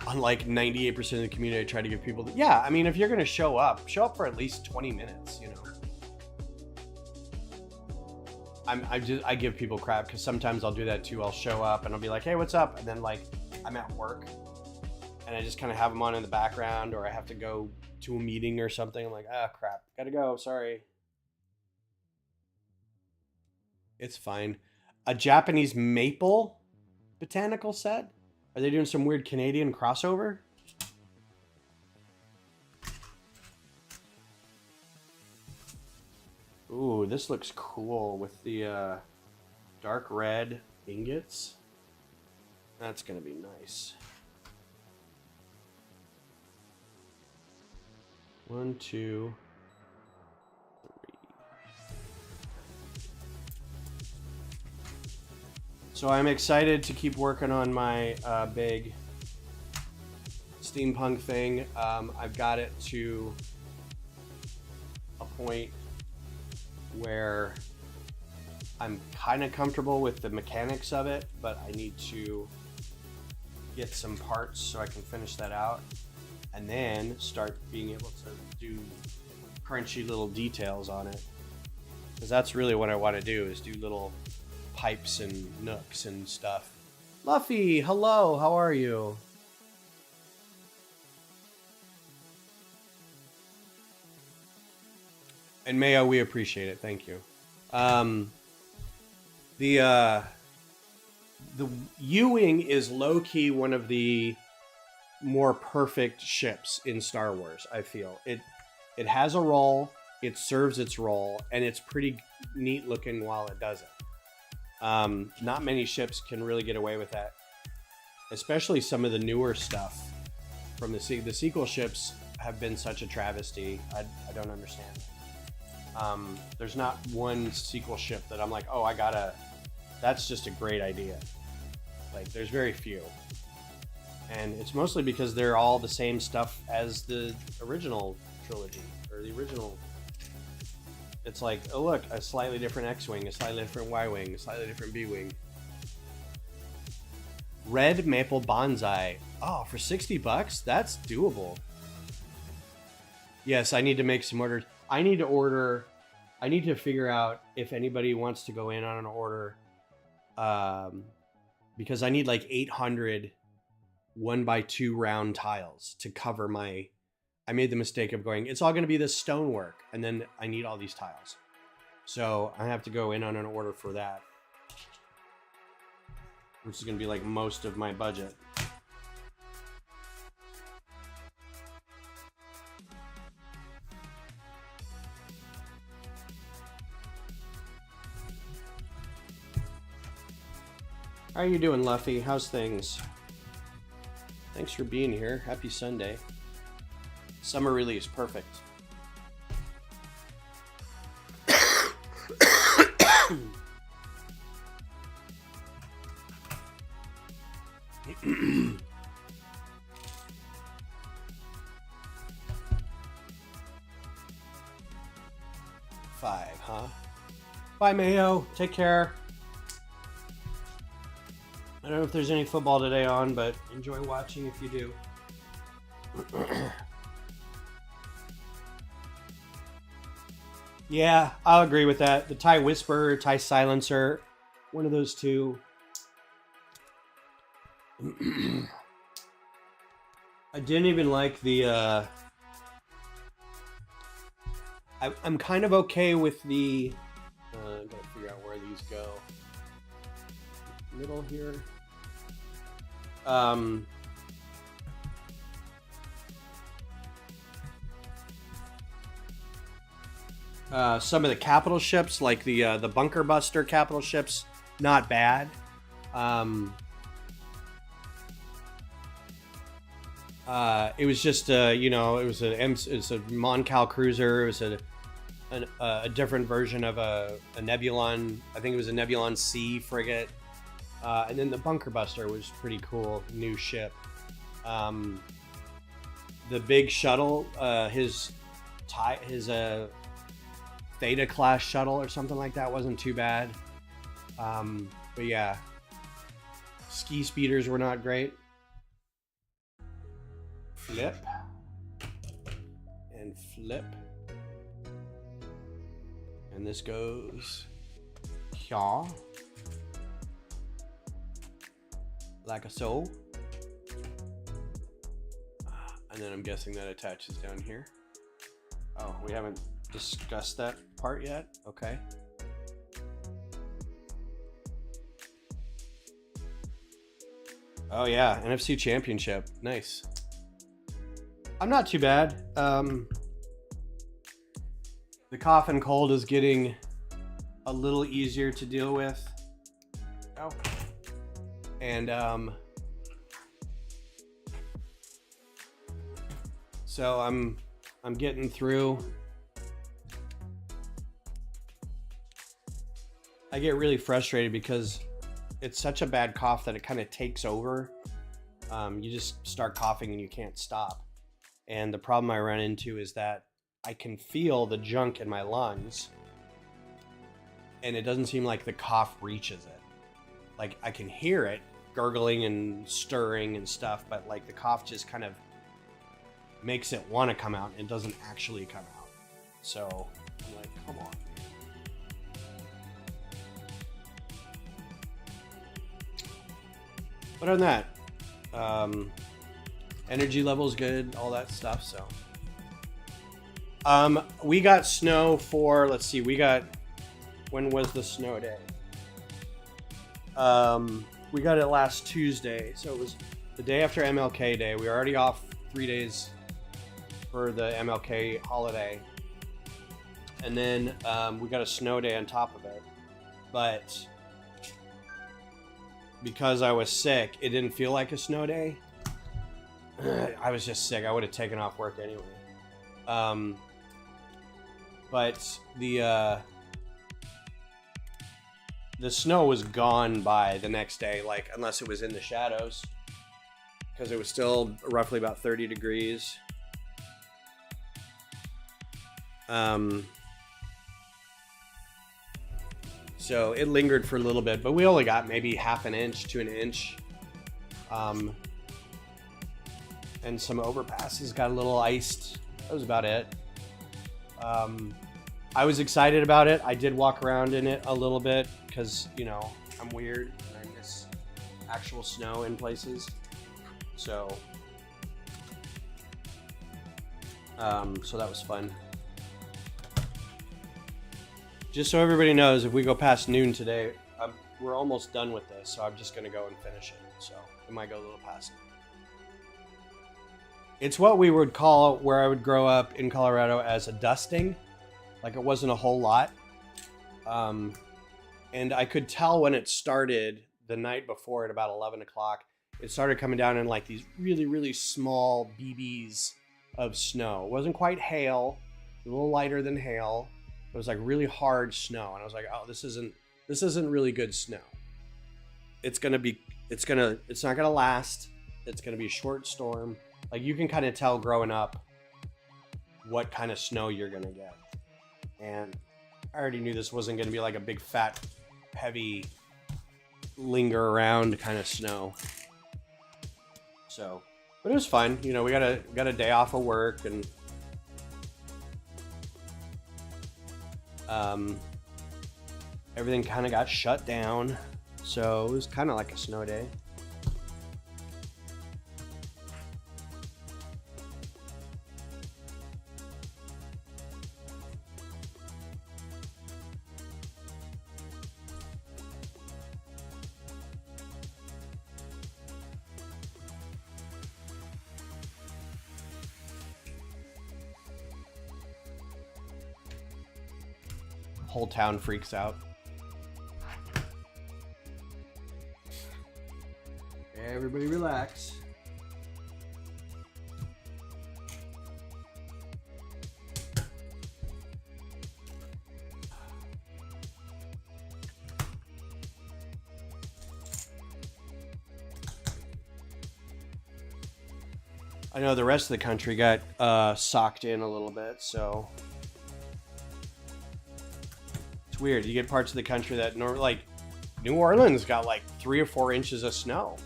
Unlike 98% of the community, I try to give people... Yeah, I mean, if you're going to show up for at least 20 minutes, you know. I give people crap because sometimes I'll do that too. I'll show up and I'll be like, hey, what's up? And then like I'm at work and I just kind of have them on in the background, or I have to go to a meeting or something. I'm like, ah, crap, gotta go. Sorry. It's fine. A Japanese maple botanical set? Are they doing some weird Canadian crossover? Ooh, this looks cool with the dark red ingots. That's gonna be nice. 1, 2, 3. So I'm excited to keep working on my big steampunk thing. I've got it to a point where I'm kind of comfortable with the mechanics of it, but I need to get some parts so I can finish that out and then start being able to do crunchy little details on it, because that's really what I want to do, is do little pipes and nooks and stuff. Luffy, hello, how are you? And Mayo, we appreciate it. Thank you. The U-Wing is low-key one of the more perfect ships in Star Wars, I feel. It has a role, it serves its role, and it's pretty neat looking while it does it. Not many ships can really get away with that, especially some of the newer stuff from the sequel ships have been such a travesty. I don't understand. There's not one sequel ship that I'm like, oh, that's just a great idea. Like, there's very few. And it's mostly because they're all the same stuff as the original trilogy, or the original. It's like, oh look, a slightly different X-Wing, a slightly different Y-Wing, a slightly different B-Wing. Red Maple Bonsai. Oh, for $60? That's doable. Yes, I need to make some orders. I need to figure out if anybody wants to go in on an order, because I need like 800 1x2 round tiles to cover my... I made the mistake of going, it's all going to be this stonework, and then I need all these tiles. So I have to go in on an order for that, which is going to be like most of my budget. How are you doing, Luffy? How's things? Thanks for being here. Happy Sunday. Summer release, perfect. Five, huh? Bye, Mayo. Take care. I don't know if there's any football today on, but enjoy watching if you do. Yeah, I'll agree with that. The TIE Whisperer, TIE Silencer, one of those two. I didn't even like the... I'm kind of okay with the... gotta figure out where these go. Middle here. Some of the capital ships, like the Bunker Buster capital ships, not bad. It was just you know, it was a Mon Cal cruiser. It was a different version of a Nebulon. I think it was a Nebulon C frigate. And then the Bunker Buster was pretty cool, new ship. The big shuttle, his venator-class shuttle or something like that. Wasn't too bad. But yeah, ski speeders were not great. Flip and flip, and this goes here like a so, and then I'm guessing that attaches down here. Oh, we haven't discussed that part yet. Okay. Oh yeah, NFC Championship. Nice. I'm not too bad. The cough and cold is getting a little easier to deal with. Oh. And so I'm getting through. I get really frustrated because it's such a bad cough that it kind of takes over. You just start coughing and you can't stop. And the problem I run into is that I can feel the junk in my lungs, and it doesn't seem like the cough reaches it. Like I can hear it gurgling and stirring and stuff, but like the cough just kind of makes it want to come out and doesn't actually come out. So I'm like, come on. But other than that, energy level's good, all that stuff. So, we got snow for, let's see, when was the snow day? We got it last Tuesday, so it was the day after MLK Day. We were already off 3 days for the MLK holiday, and then we got a snow day on top of it. But because I was sick, it didn't feel like a snow day. I was just sick. I would have taken off work anyway. But the snow was gone by the next day, like unless it was in the shadows, because it was still roughly about 30 degrees. So it lingered for a little bit, but we only got maybe half an inch to an inch. And some overpasses got a little iced. That was about it. I was excited about it. I did walk around in it a little bit because, you know, I'm weird and I miss actual snow in places. So that was fun. Just so everybody knows, if we go past noon today, we're almost done with this, so I'm just going to go and finish it. So it might go a little past it. It's what we would call, where I would grow up in Colorado, as a dusting. Like it wasn't a whole lot. And I could tell when it started the night before at about 11 o'clock, it started coming down in like these really, really small BBs of snow. It wasn't quite hail, a little lighter than hail. It was like really hard snow. And I was like, oh, this isn't really good snow. It's not gonna last. It's gonna be a short storm. Like you can kind of tell growing up what kind of snow you're gonna get. And I already knew this wasn't gonna be like a big fat, heavy, linger around kind of snow. So, but it was fun. You know, we got a day off of work, and everything kind of got shut down. So it was kind of like a snow day. Whole town freaks out. Everybody relax. I know the rest of the country got socked in a little bit, so It's weird. You get parts of the country that like New Orleans got like 3 or 4 inches of snow.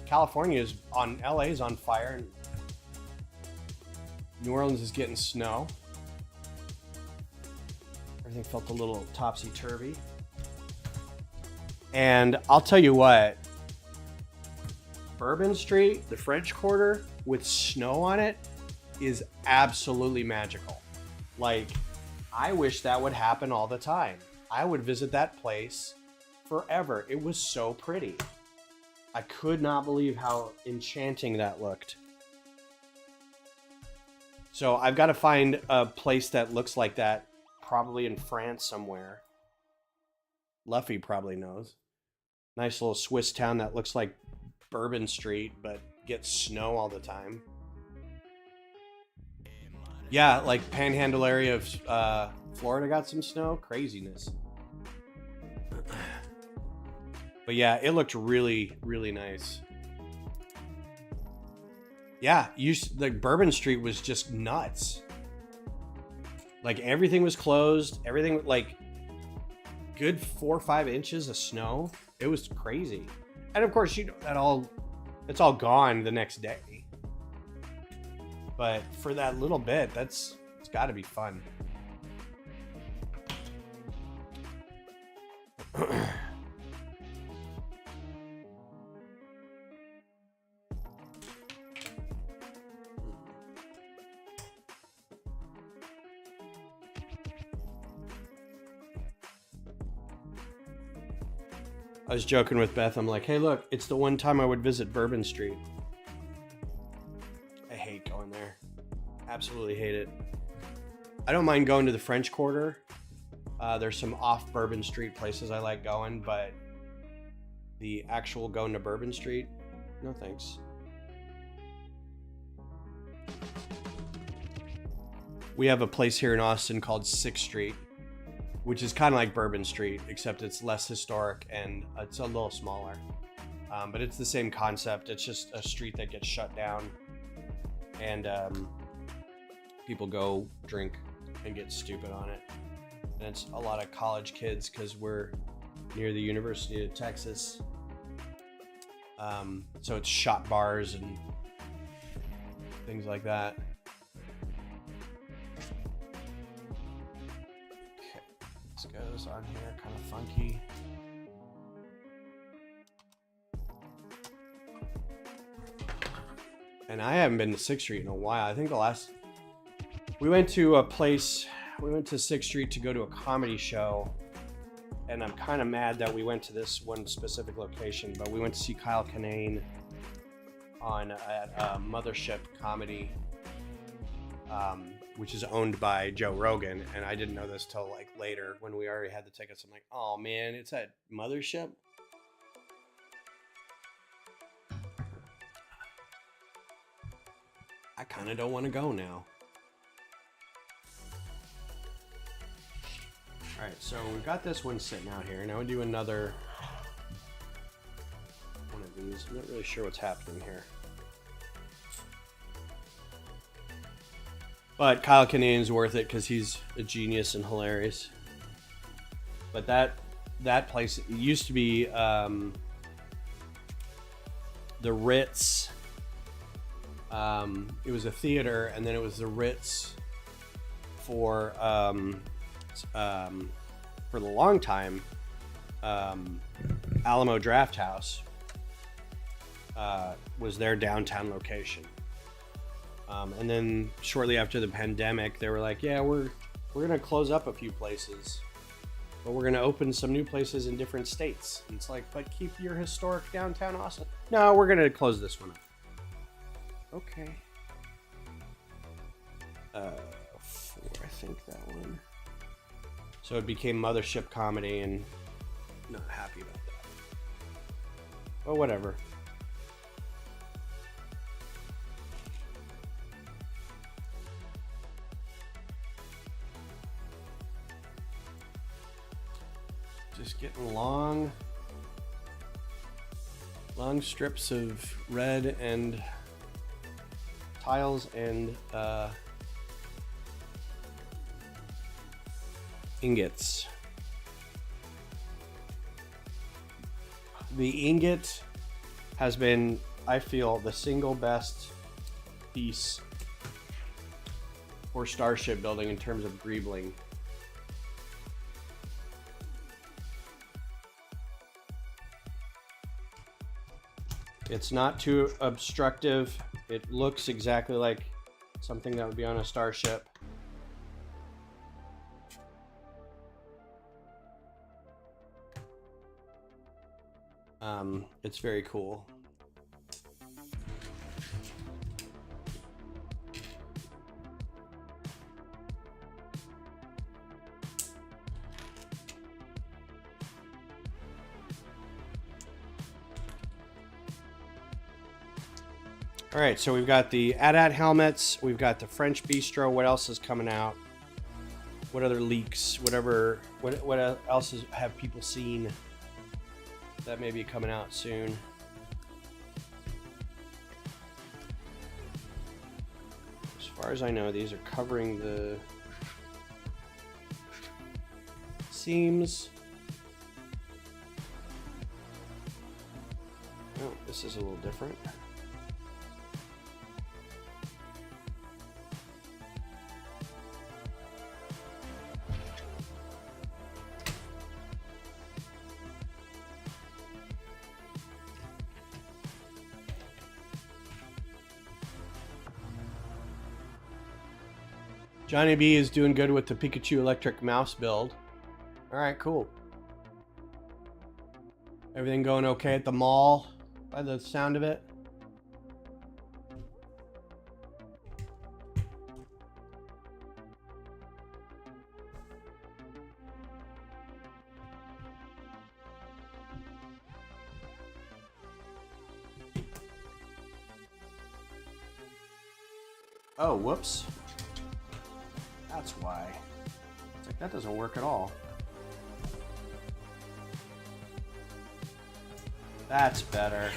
California is on, LA is on fire, and New Orleans is getting snow. Everything felt a little topsy-turvy. And I'll tell you what, Bourbon Street, the French Quarter, with snow on it is absolutely magical. Like, I wish that would happen all the time. I would visit that place forever. It was so pretty. I could not believe how enchanting that looked. So I've got to find a place that looks like that, probably in France somewhere. Luffy probably knows. Nice little Swiss town that looks like Bourbon Street, but gets snow all the time. Yeah, like Panhandle area of Florida got some snow. Craziness. But yeah, it looked really, really nice. Yeah, the Bourbon Street was just nuts. Like everything was closed. Everything, like, good 4 or 5 inches of snow. It was crazy. And of course, you know, it's all gone the next day. But for that little bit, it's got to be fun. I was joking with Beth. I'm like, hey, look, it's the one time I would visit Bourbon Street. I hate going there. Absolutely hate it. I don't mind going to the French Quarter. There's some off Bourbon Street places I like going, but the actual going to Bourbon Street, no thanks. We have a place here in Austin called 6th Street, which is kind of like Bourbon Street, except it's less historic and it's a little smaller. But it's the same concept. It's just a street that gets shut down, and people go drink and get stupid on it. And it's a lot of college kids because we're near the University of Texas. So it's shot bars and things like that. Goes on here, kind of funky. And I haven't been to 6th Street in a while. I think we went to 6th Street to go to a comedy show, and I'm kind of mad that we went to this one specific location, but we went to see Kyle Kinane at Mothership Comedy, which is owned by Joe Rogan, and I didn't know this till like later when we already had the tickets. I'm like, oh man, it's at Mothership? I kind of don't want to go now. All right, so we've got this one sitting out here. Now we do another one of these. I'm not really sure what's happening here. But Kyle Kinane's worth it because he's a genius and hilarious. But that place, it used to be the Ritz. It was a theater, and then it was the Ritz for the long time. Alamo Draft House was their downtown location. And then shortly after the pandemic, they were like, yeah, we're going to close up a few places, but we're going to open some new places in different states. And it's like, but keep your historic downtown Austin. No, we're going to close this one up. Okay. 4, I think that one. So it became Mothership Comedy, and not happy about that. But whatever. Just getting long strips of red and tiles and ingots. The ingot has been, I feel, the single best piece for starship building in terms of greebling. It's not too obstructive. It looks exactly like something that would be on a starship. It's very cool. All right, so we've got the AT-AT helmets, we've got the French Bistro. What else is coming out? What other leaks? Whatever. What else have people seen that may be coming out soon? As far as I know, these are covering the seams. Oh, this is a little different. Johnny B is doing good with the Pikachu electric mouse build. All right, cool. Everything going okay at the mall by the sound of it? Oh, whoops. That's why. It's like, that doesn't work at all. That's better.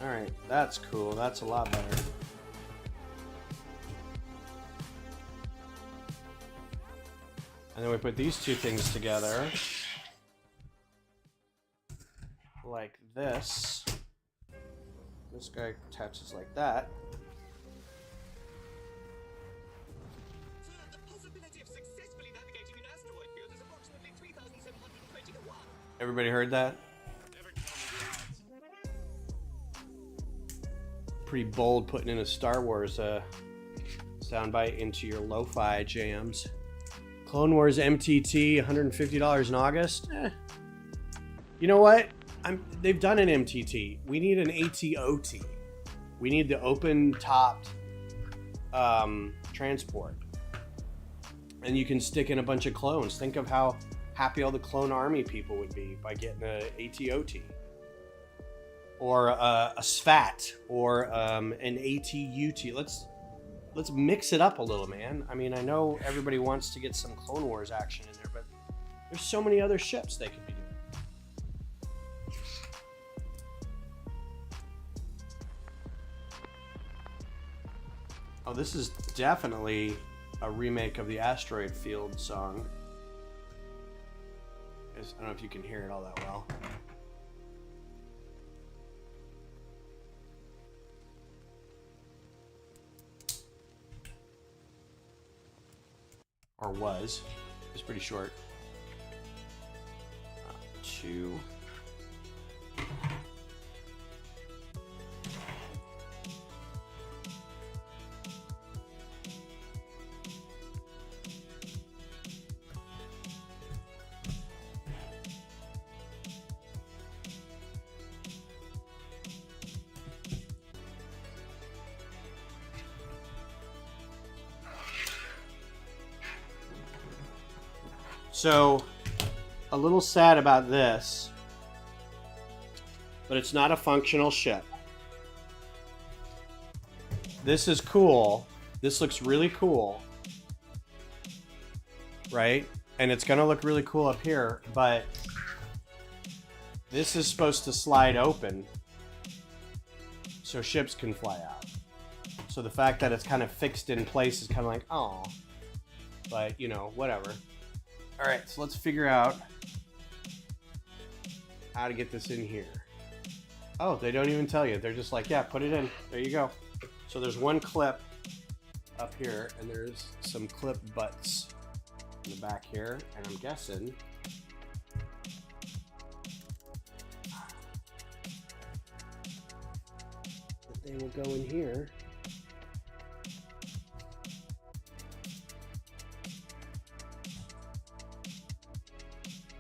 All right, that's cool. That's a lot better. And then we put these two things together like this. This guy attaches like that. Everybody heard that? Pretty bold putting in a Star Wars soundbite into your lo-fi jams. Clone Wars MTT, $150 in August. You know what? They've done an MTT. We need an ATOT. We need the open-topped transport. And you can stick in a bunch of clones. Think of how happy all the clone army people would be by getting an ATOT. Or a SFAT. Or an ATUT. Let's mix it up a little, man. I mean, I know everybody wants to get some Clone Wars action in there, but there's so many other ships they could be doing. Oh, this is definitely a remake of the Asteroid Field song. I don't know if you can hear it all that well. Or was. It was pretty short. 2. So, a little sad about this, but it's not a functional ship. This is cool. This looks really cool, right? And it's gonna look really cool up here, but this is supposed to slide open so ships can fly out. So the fact that it's kind of fixed in place is kind of like, oh. but you know, whatever. All right, so let's figure out how to get this in here. Oh, they don't even tell you. They're just like, yeah, put it in. There you go. So there's one clip up here, and there's some clip butts in the back here, and I'm guessing that they will go in here.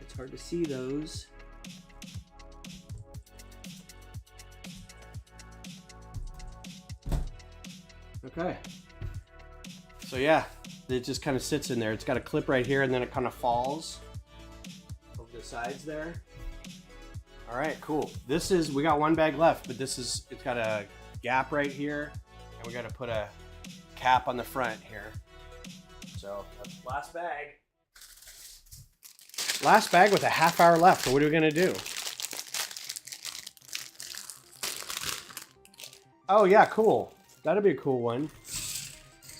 It's hard to see those. Okay. So yeah, it just kind of sits in there. It's got a clip right here, and then it kind of falls over the sides there. All right, cool. This is, we got one bag left, but this is, it's got a gap right here, and we got to put a cap on the front here. So that's the last bag. Last bag with a half hour left. So what are we gonna do? Oh yeah, cool. That'd be a cool one.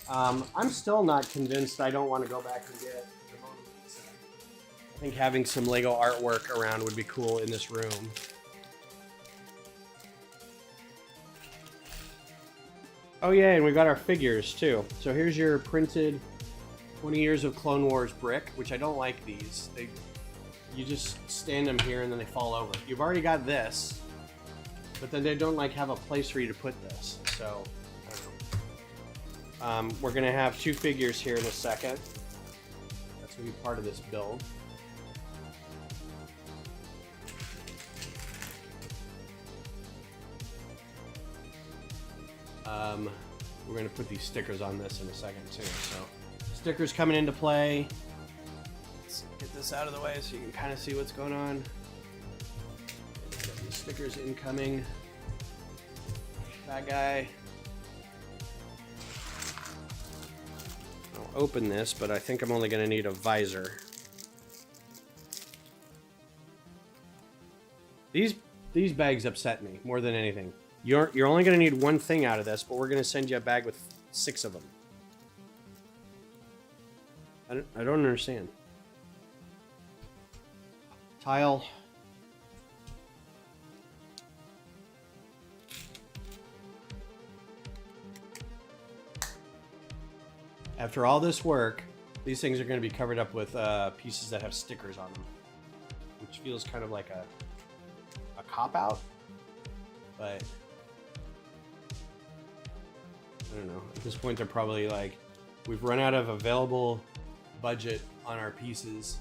I'm still not convinced. I don't want to go back and get the Mona Lisa. I think having some Lego artwork around would be cool in this room. Oh yeah, and we got our figures too. So here's your printed 20 Years of Clone Wars brick, which I don't like these. You just stand them here and then they fall over. You've already got this, but then they don't like have a place for you to put this. So I don't know. We're gonna have two figures here in a second. That's gonna be part of this build. We're gonna put these stickers on this in a second too. So stickers coming into play. Let's get this out of the way so you can kind of see what's going on. Got these stickers incoming. That guy. I'll open this, but I think I'm only gonna need a visor. These bags upset me more than anything. You're only gonna need one thing out of this, but we're gonna send you a bag with 6 of them. I don't understand. Tile. After all this work, these things are going to be covered up with pieces that have stickers on them, which feels kind of like a cop-out, but I don't know. At this point, they're probably like, we've run out of available budget on our pieces.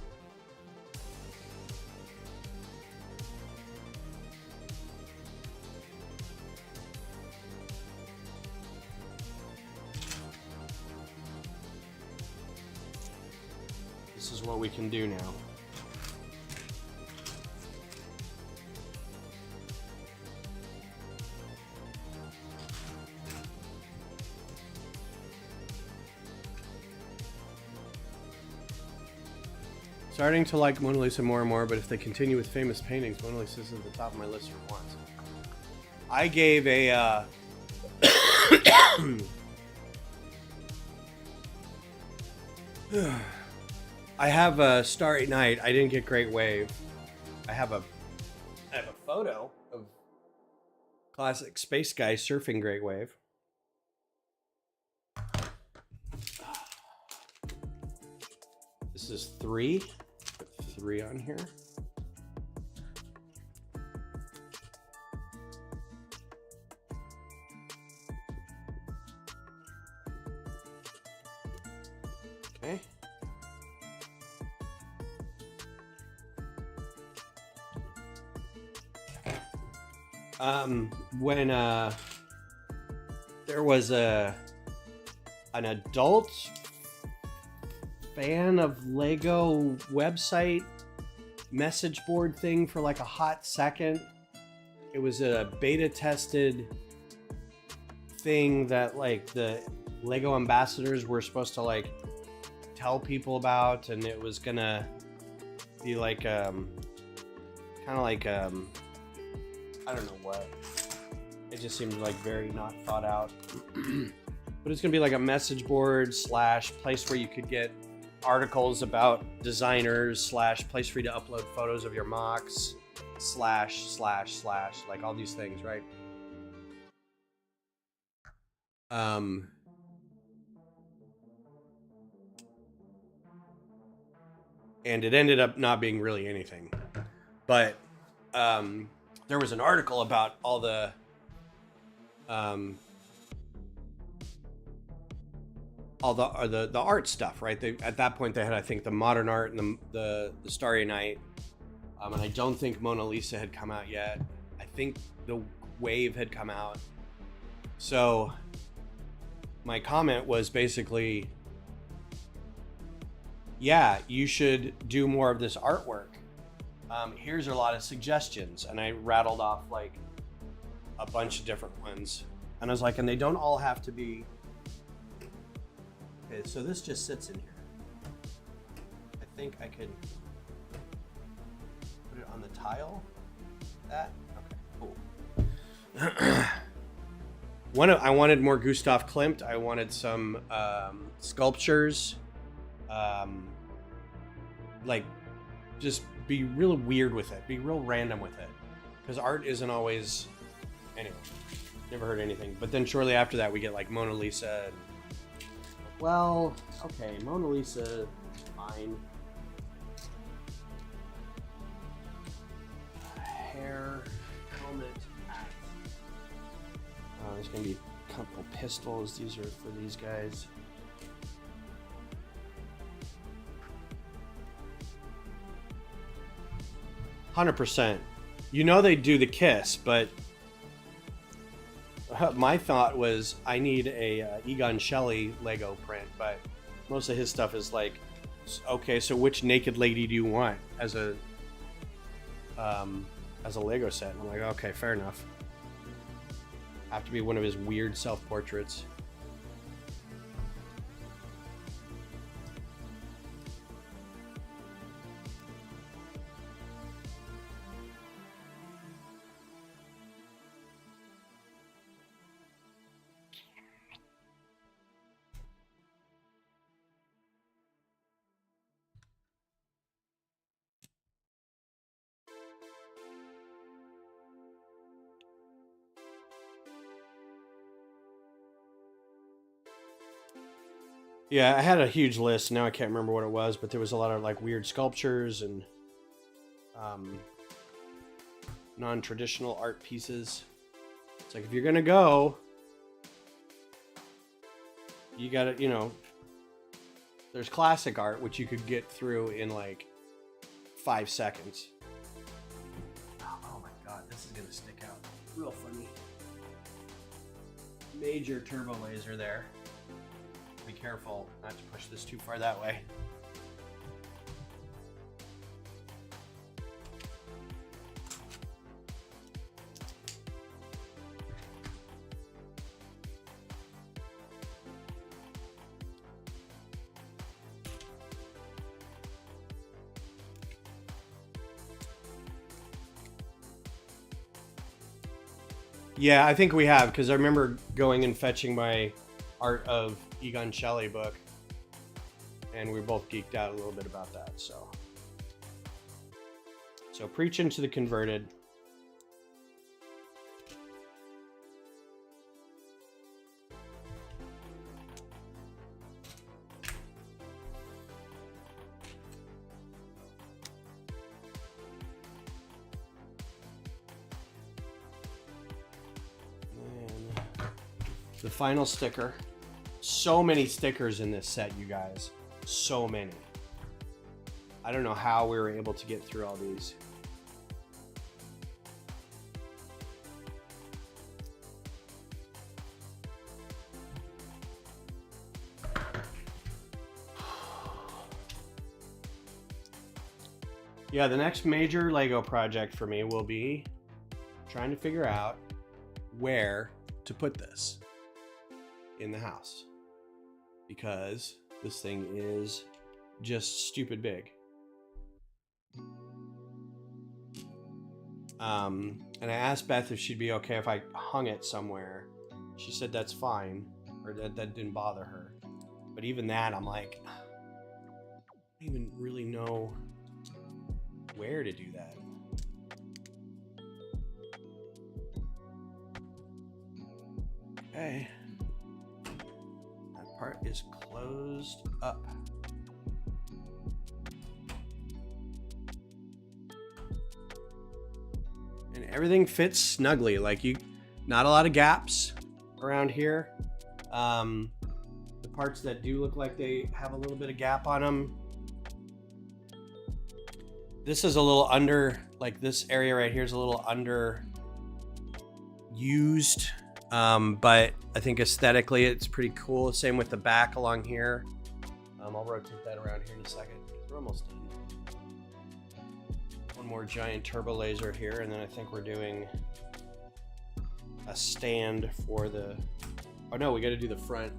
This is what we can do now. Starting to like Mona Lisa more and more, but if they continue with famous paintings, Mona Lisa is at the top of my list for once. I gave a I have a Starry Night. I didn't get Great Wave. I have a photo of classic space guy surfing Great Wave. This is 3. Put 3 on here. Okay. When there was an adult fan of Lego website message board thing for like a hot second. It was a beta tested thing that like the Lego ambassadors were supposed to like tell people about, and it was gonna be like kind of like I don't know what. It just seemed like very not thought out. But it's gonna be like a message board / place where you could get articles about designers / place for you to upload photos of your mocks / like all these things, right? And it ended up not being really anything, but there was an article about all the art stuff, right? At that point they had, I think, the modern art and the Starry Night, and I don't think Mona Lisa had come out yet. I think the Wave had come out. So my comment was basically, yeah, you should do more of this artwork. Here's a lot of suggestions, and I rattled off like a bunch of different ones, and I was like, and they don't all have to be. Okay, so this just sits in here. I think I could put it on the tile. That okay, cool. I wanted more Gustav Klimt. I wanted some sculptures. Like, just be real weird with it. Be real random with it. Because art isn't always... Anyway, never heard anything. But then shortly after that, we get, like, Mona Lisa. And, well, okay, Mona Lisa, fine. Hair, helmet, hat. There's going to be a couple pistols. These are for these guys. %. You know they do the kiss, but my thought was I need a Egon Shelley Lego print, but most of his stuff is like, okay, so which naked lady do you want as a Lego set? And I'm like, okay, fair enough. Have to be one of his weird self-portraits. Yeah, I had a huge list. Now I can't remember what it was, but there was a lot of like weird sculptures and non-traditional art pieces. It's like, if you're gonna go, you gotta, you know, there's classic art, which you could get through in like 5 seconds. Oh my god, this is gonna stick out real funny. Major turbo laser there. Be careful not to push this too far that way. Yeah, I think we have, because I remember going and fetching my Art of Egon Shelley book, and we both geeked out a little bit about that. So preaching to the converted. And the final sticker. So many stickers in this set, you guys. So many. I don't know how we were able to get through all these. Yeah, the next major Lego project for me will be trying to figure out where to put this in the house, because this thing is just stupid big. And I asked Beth if she'd be okay if I hung it somewhere. She said that's fine, or that didn't bother her. But even that, I'm like, don't even really know where to do that. Okay. That part is closed up. And everything fits snugly. Like not a lot of gaps around here. The parts that do look like they have a little bit of gap on them. This is a little under, like this area right here is a little under used. But I think aesthetically it's pretty cool. Same with the back along here. I'll rotate that around here in a second. We're almost done. One more giant turbo laser here, and then I think we're doing a stand for the, oh no, we got to do the front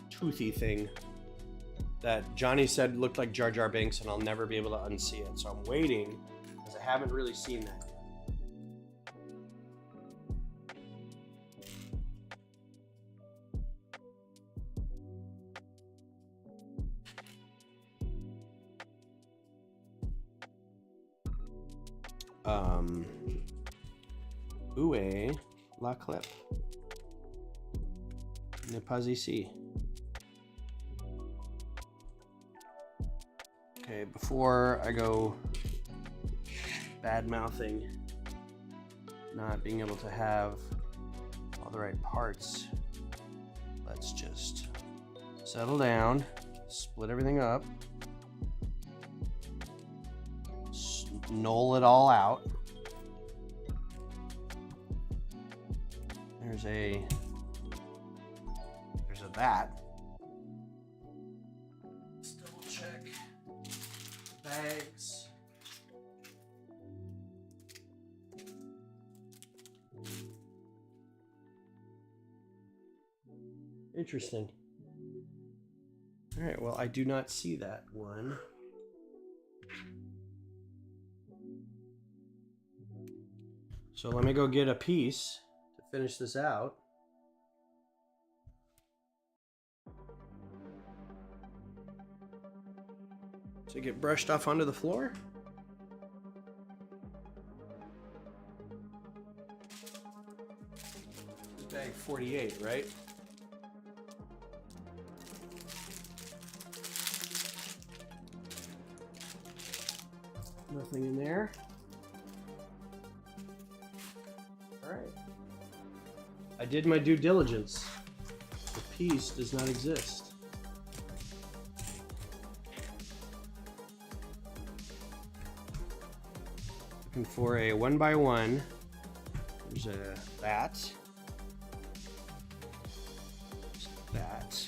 toothy thing that Johnny said looked like Jar Jar Binks, and I'll never be able to unsee it. So I'm waiting because I haven't really seen that yet. Où est la clip? Ne pas ici. Okay, before I go bad mouthing, not being able to have all the right parts, let's just settle down, split everything up, null it all out. There's a that. Let's double check the bags. Interesting. All right, well, I do not see that one. So let me go get a piece to finish this out. To get brushed off onto the floor. This is bag 48, right? Nothing in there. All right. I did my due diligence. The piece does not exist. Looking for a 1x1. There's a that. That.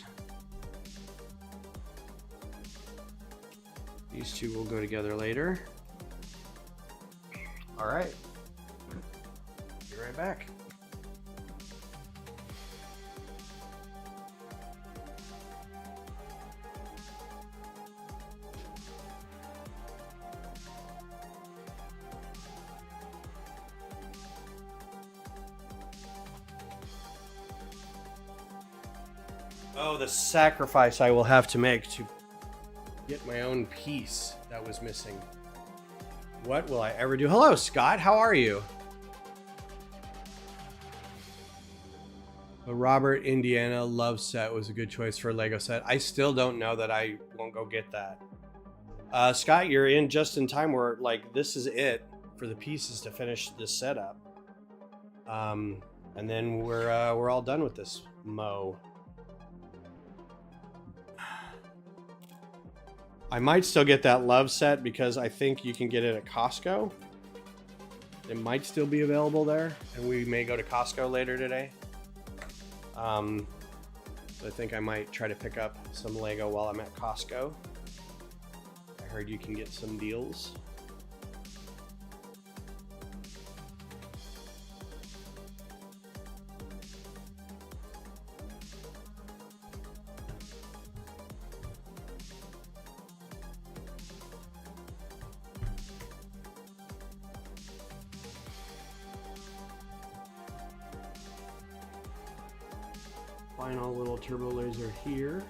These two will go together later. All right. Be right back. Oh, the sacrifice I will have to make to get my own piece that was missing. What will I ever do? Hello, Scott. How are you? The Robert Indiana Love set was a good choice for a Lego set. I still don't know that I won't go get that. Scott, you're in just in time where, like, this is it for the pieces to finish this setup. And then we're all done with this mo. I might still get that Love set because I think you can get it at Costco. It might still be available there, and we may go to Costco later today. So I think I might try to pick up some Lego while I'm at Costco. I heard you can get some deals. Final little turbo laser here.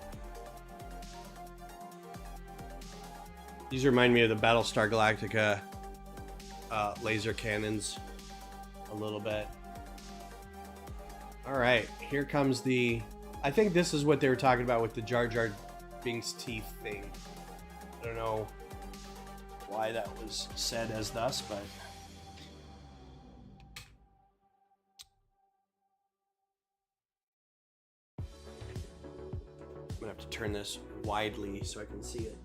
These remind me of the Battlestar Galactica laser cannons a little bit. All right, here comes the... I think this is what they were talking about with the Jar Jar Binks teeth thing. I don't know why that was said as thus, but... I'm gonna have to turn this widely so I can see it.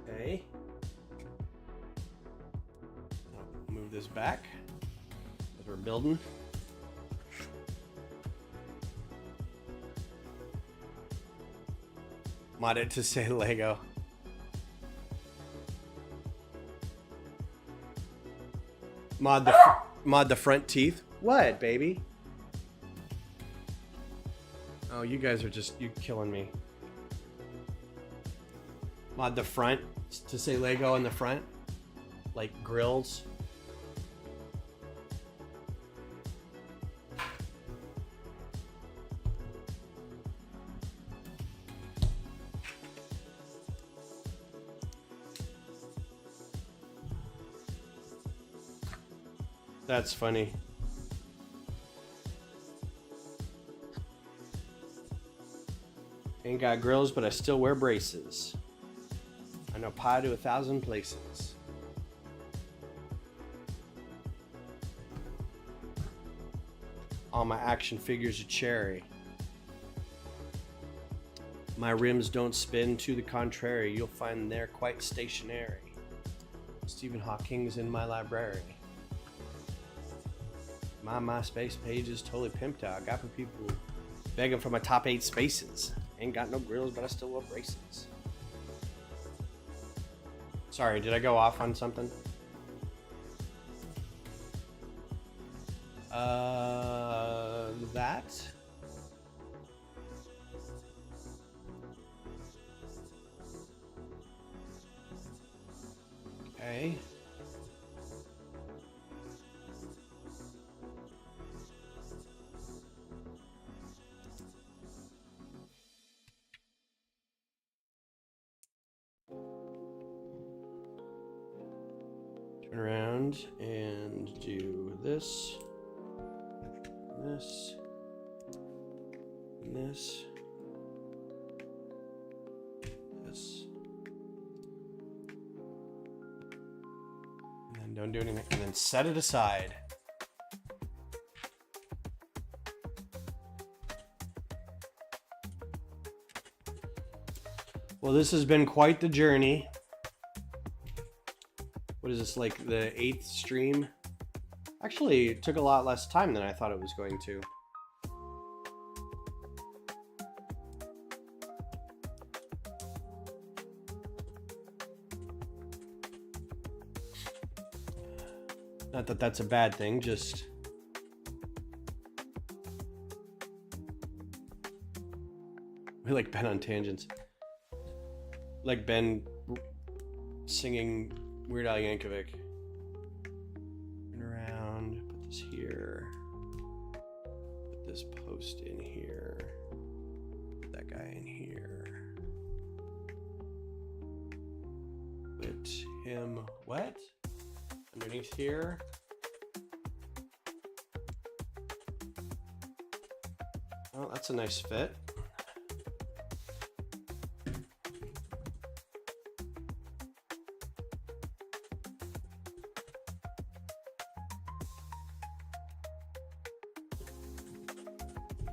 Okay. I'll move this back as we're building. Mod it to say Lego. Mod the front teeth. What, baby? Oh, you guys are just killing me. Mod the front to say Lego in the front, like grills. That's funny. Ain't got grills, but I still wear braces. I know pie to 1,000 places. All my action figures are cherry. My rims don't spin, to the contrary. You'll find they're quite stationary. Stephen Hawking's in my library. My MySpace page is totally pimped out. Got for people begging for my top 8 spaces. Ain't got no grills, but I still wear braces. Sorry, did I go off on something? That. Okay. Turn around and do this, this, and this, this, and then don't do anything, and then set it aside. Well, this has been quite the journey. What is this, like the 8th stream? Actually, it took a lot less time than I thought it was going to. Not that that's a bad thing, just... We like Ben on tangents. Like Ben singing Weird Al Yankovic. Turn around, put this here. Put this post in here. Put that guy in here. Put him, what? Underneath here. Oh, that's a nice fit.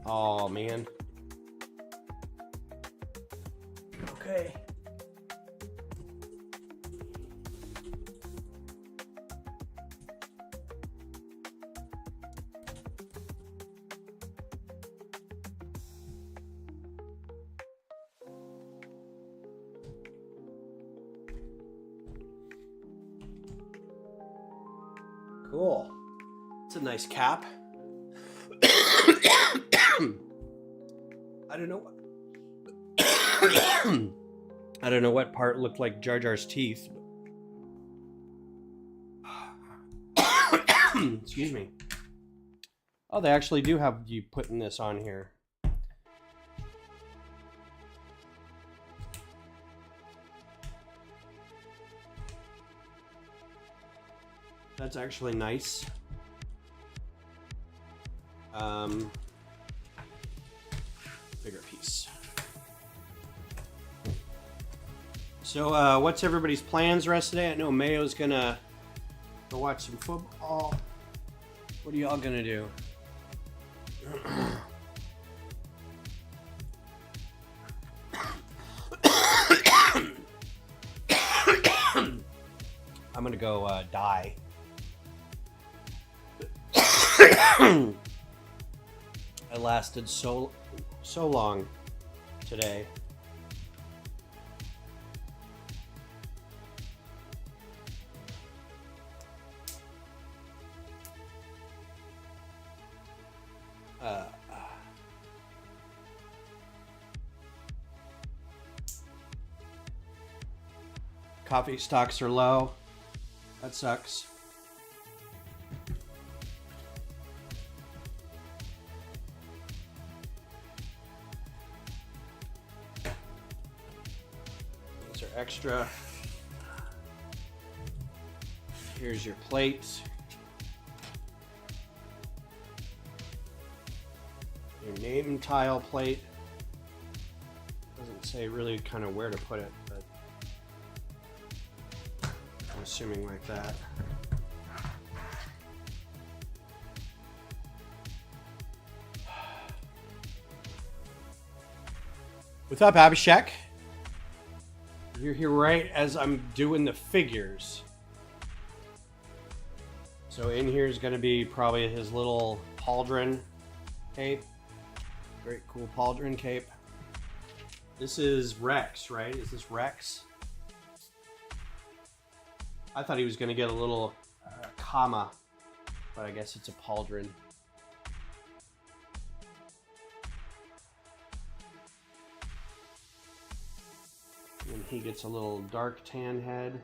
Oh man. Okay. Cool. It's a nice cap. I don't know what I don't know what part looked like Jar Jar's teeth. Excuse me. Oh, they actually do have you putting this on here. That's actually nice. Bigger piece. So, what's everybody's plans the rest of the day? I know Mayo's gonna go watch some football. What are y'all gonna do? I'm gonna go die. I lasted so long today. Coffee stocks are low. That sucks. These are extra. Here's your plate. Your name tile plate. Doesn't say really kind of where to put it, but I'm assuming like that. What's up, Abhishek? You're here right as I'm doing the figures. So in here is going to be probably his little pauldron cape. Very cool pauldron cape. This is Rex, right? Is this Rex? I thought he was going to get a little comma, but I guess it's a pauldron. And he gets a little dark tan head.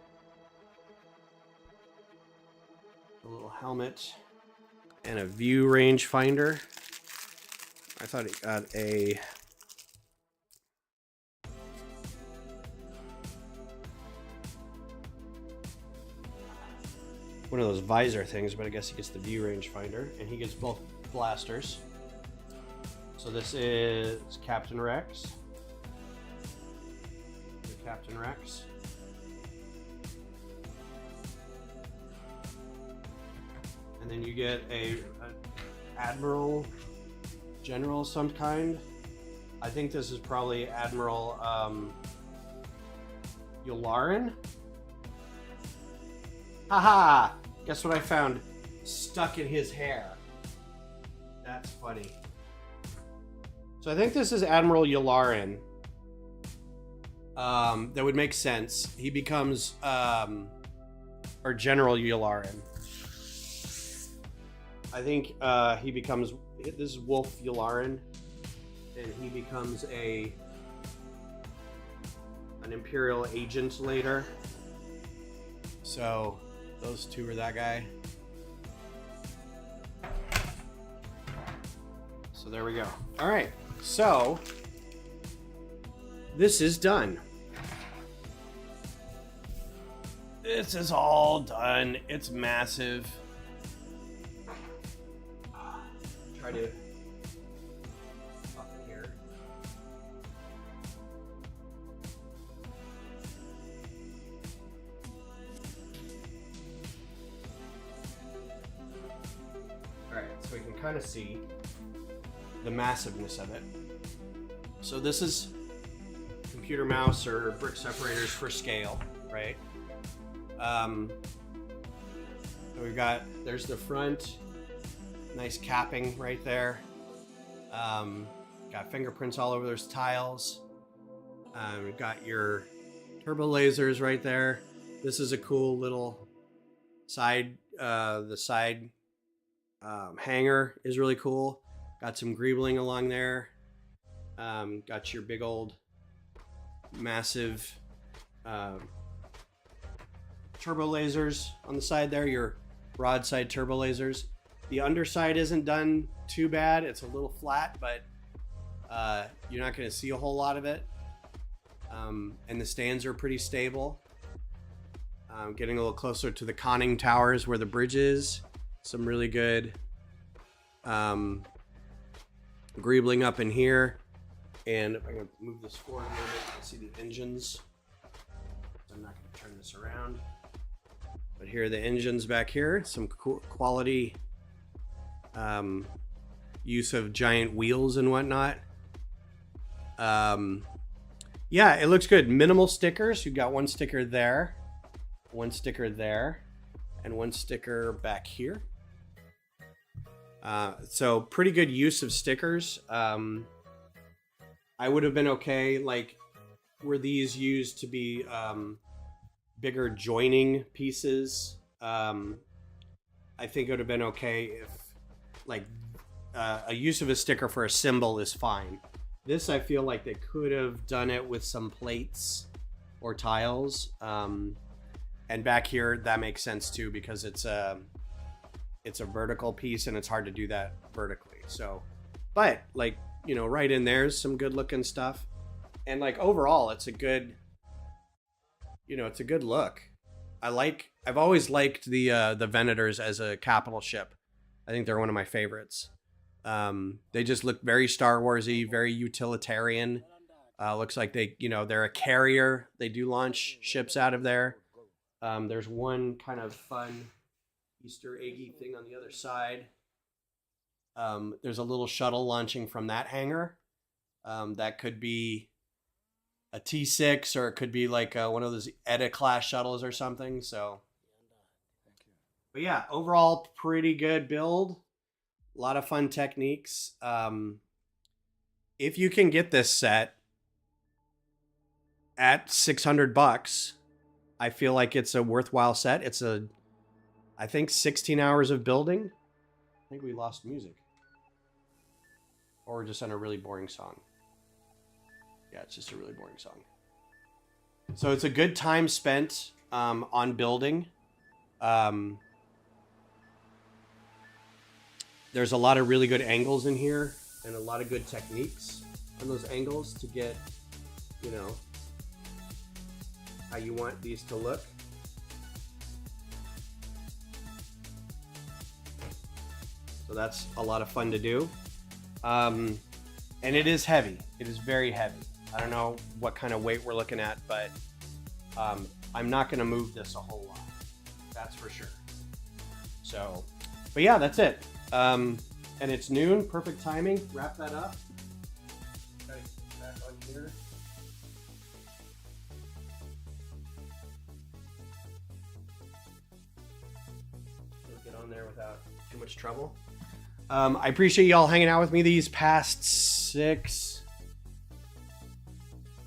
A little helmet. And a view range finder. I thought he got a... one of those visor things, but I guess he gets the view range finder, and he gets both blasters. So this is Captain Rex. The Captain Rex. And then you get a Admiral General of some kind. I think this is probably Admiral Yularen. Haha! Guess what I found stuck in his hair? That's funny. So I think this is Admiral Yularen. That would make sense. He becomes, or General Yularen. I think he becomes, this is Wolf Yularen, and he becomes an Imperial agent later. So those two are that guy. So there we go. All right, so this is done. This is all done. It's massive. Try to up here. All right, so we can kind of see the massiveness of it. So this is computer mouse or brick separators for scale, right? So we've got, there's the front, nice capping right there. Got fingerprints all over those tiles. We've got your turbo lasers right there. This is a cool little side, the side hanger is really cool. Got some greebling along there. Got your big old massive turbo lasers on the side there, your broadside turbo lasers. The underside isn't done too bad. It's a little flat, but you're not going to see a whole lot of it. And the stands are pretty stable. Getting a little closer to the conning towers where the bridge is. Some really good greebling up in here. And if I can move this forward a little bit, you can see the engines. I'm not going to turn this around. But here are the engines back here. Some quality use of giant wheels and whatnot. Yeah, it looks good. Minimal stickers. You've got one sticker there, one sticker there, and one sticker back here. So pretty good use of stickers. I would have been okay, like, were these used to be bigger joining pieces? I think it would have been okay if, like, a use of a sticker for a symbol is fine. This, I feel like they could have done it with some plates or tiles. And back here, that makes sense too, because it's a vertical piece and it's hard to do that vertically. So, but like, you know, right in there's some good looking stuff. And like overall, it's a good, you know, it's a good look. I've always liked the Venators as a capital ship. I think they're one of my favorites. They just look very Star Warsy, very utilitarian. Looks like they're a carrier. They do launch ships out of there. There's one kind of fun Easter eggy thing on the other side. There's a little shuttle launching from that hangar. That could be a T6, or it could be like one of those venator-class shuttles or something. So, but yeah, overall pretty good build. A lot of fun techniques. If you can get this set at $600, I feel like it's a worthwhile set. It's I think 16 hours of building. I think we lost music. Or we're just on a really boring song. Yeah, it's just a really boring song. So it's a good time spent on building. There's a lot of really good angles in here and a lot of good techniques on those angles to get, you know, how you want these to look. So that's a lot of fun to do. And it is heavy. It is very heavy. I don't know what kind of weight we're looking at, but I'm not going to move this a whole lot. That's for sure. So, but yeah, that's it. And it's noon. Perfect timing. Wrap that up. Okay, back on here. Get on there without too much trouble. I appreciate y'all hanging out with me these past 6.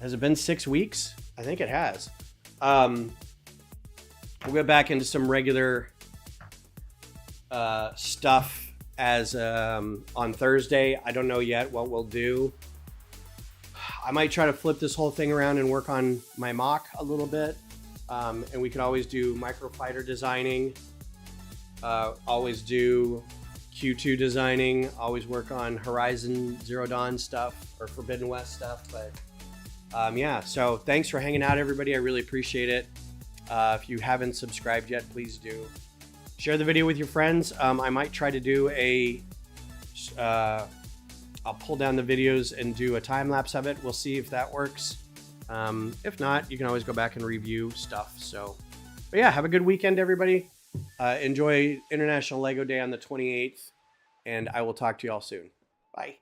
Has it been 6 weeks? I think it has. We'll get back into some regular stuff as on Thursday. I don't know yet what we'll do. I might try to flip this whole thing around and work on my mock a little bit. And we could always do microfighter designing. Always do Q2 designing, always work on Horizon Zero Dawn stuff or Forbidden West stuff. But yeah, so thanks for hanging out, everybody. I really appreciate it. If you haven't subscribed yet, please do. Share the video with your friends. I might try to do I'll pull down the videos and do a time lapse of it. We'll see if that works. If not, you can always go back and review stuff. So, but yeah, have a good weekend, everybody. Enjoy International Lego Day on the 28th, and I will talk to you all soon. Bye.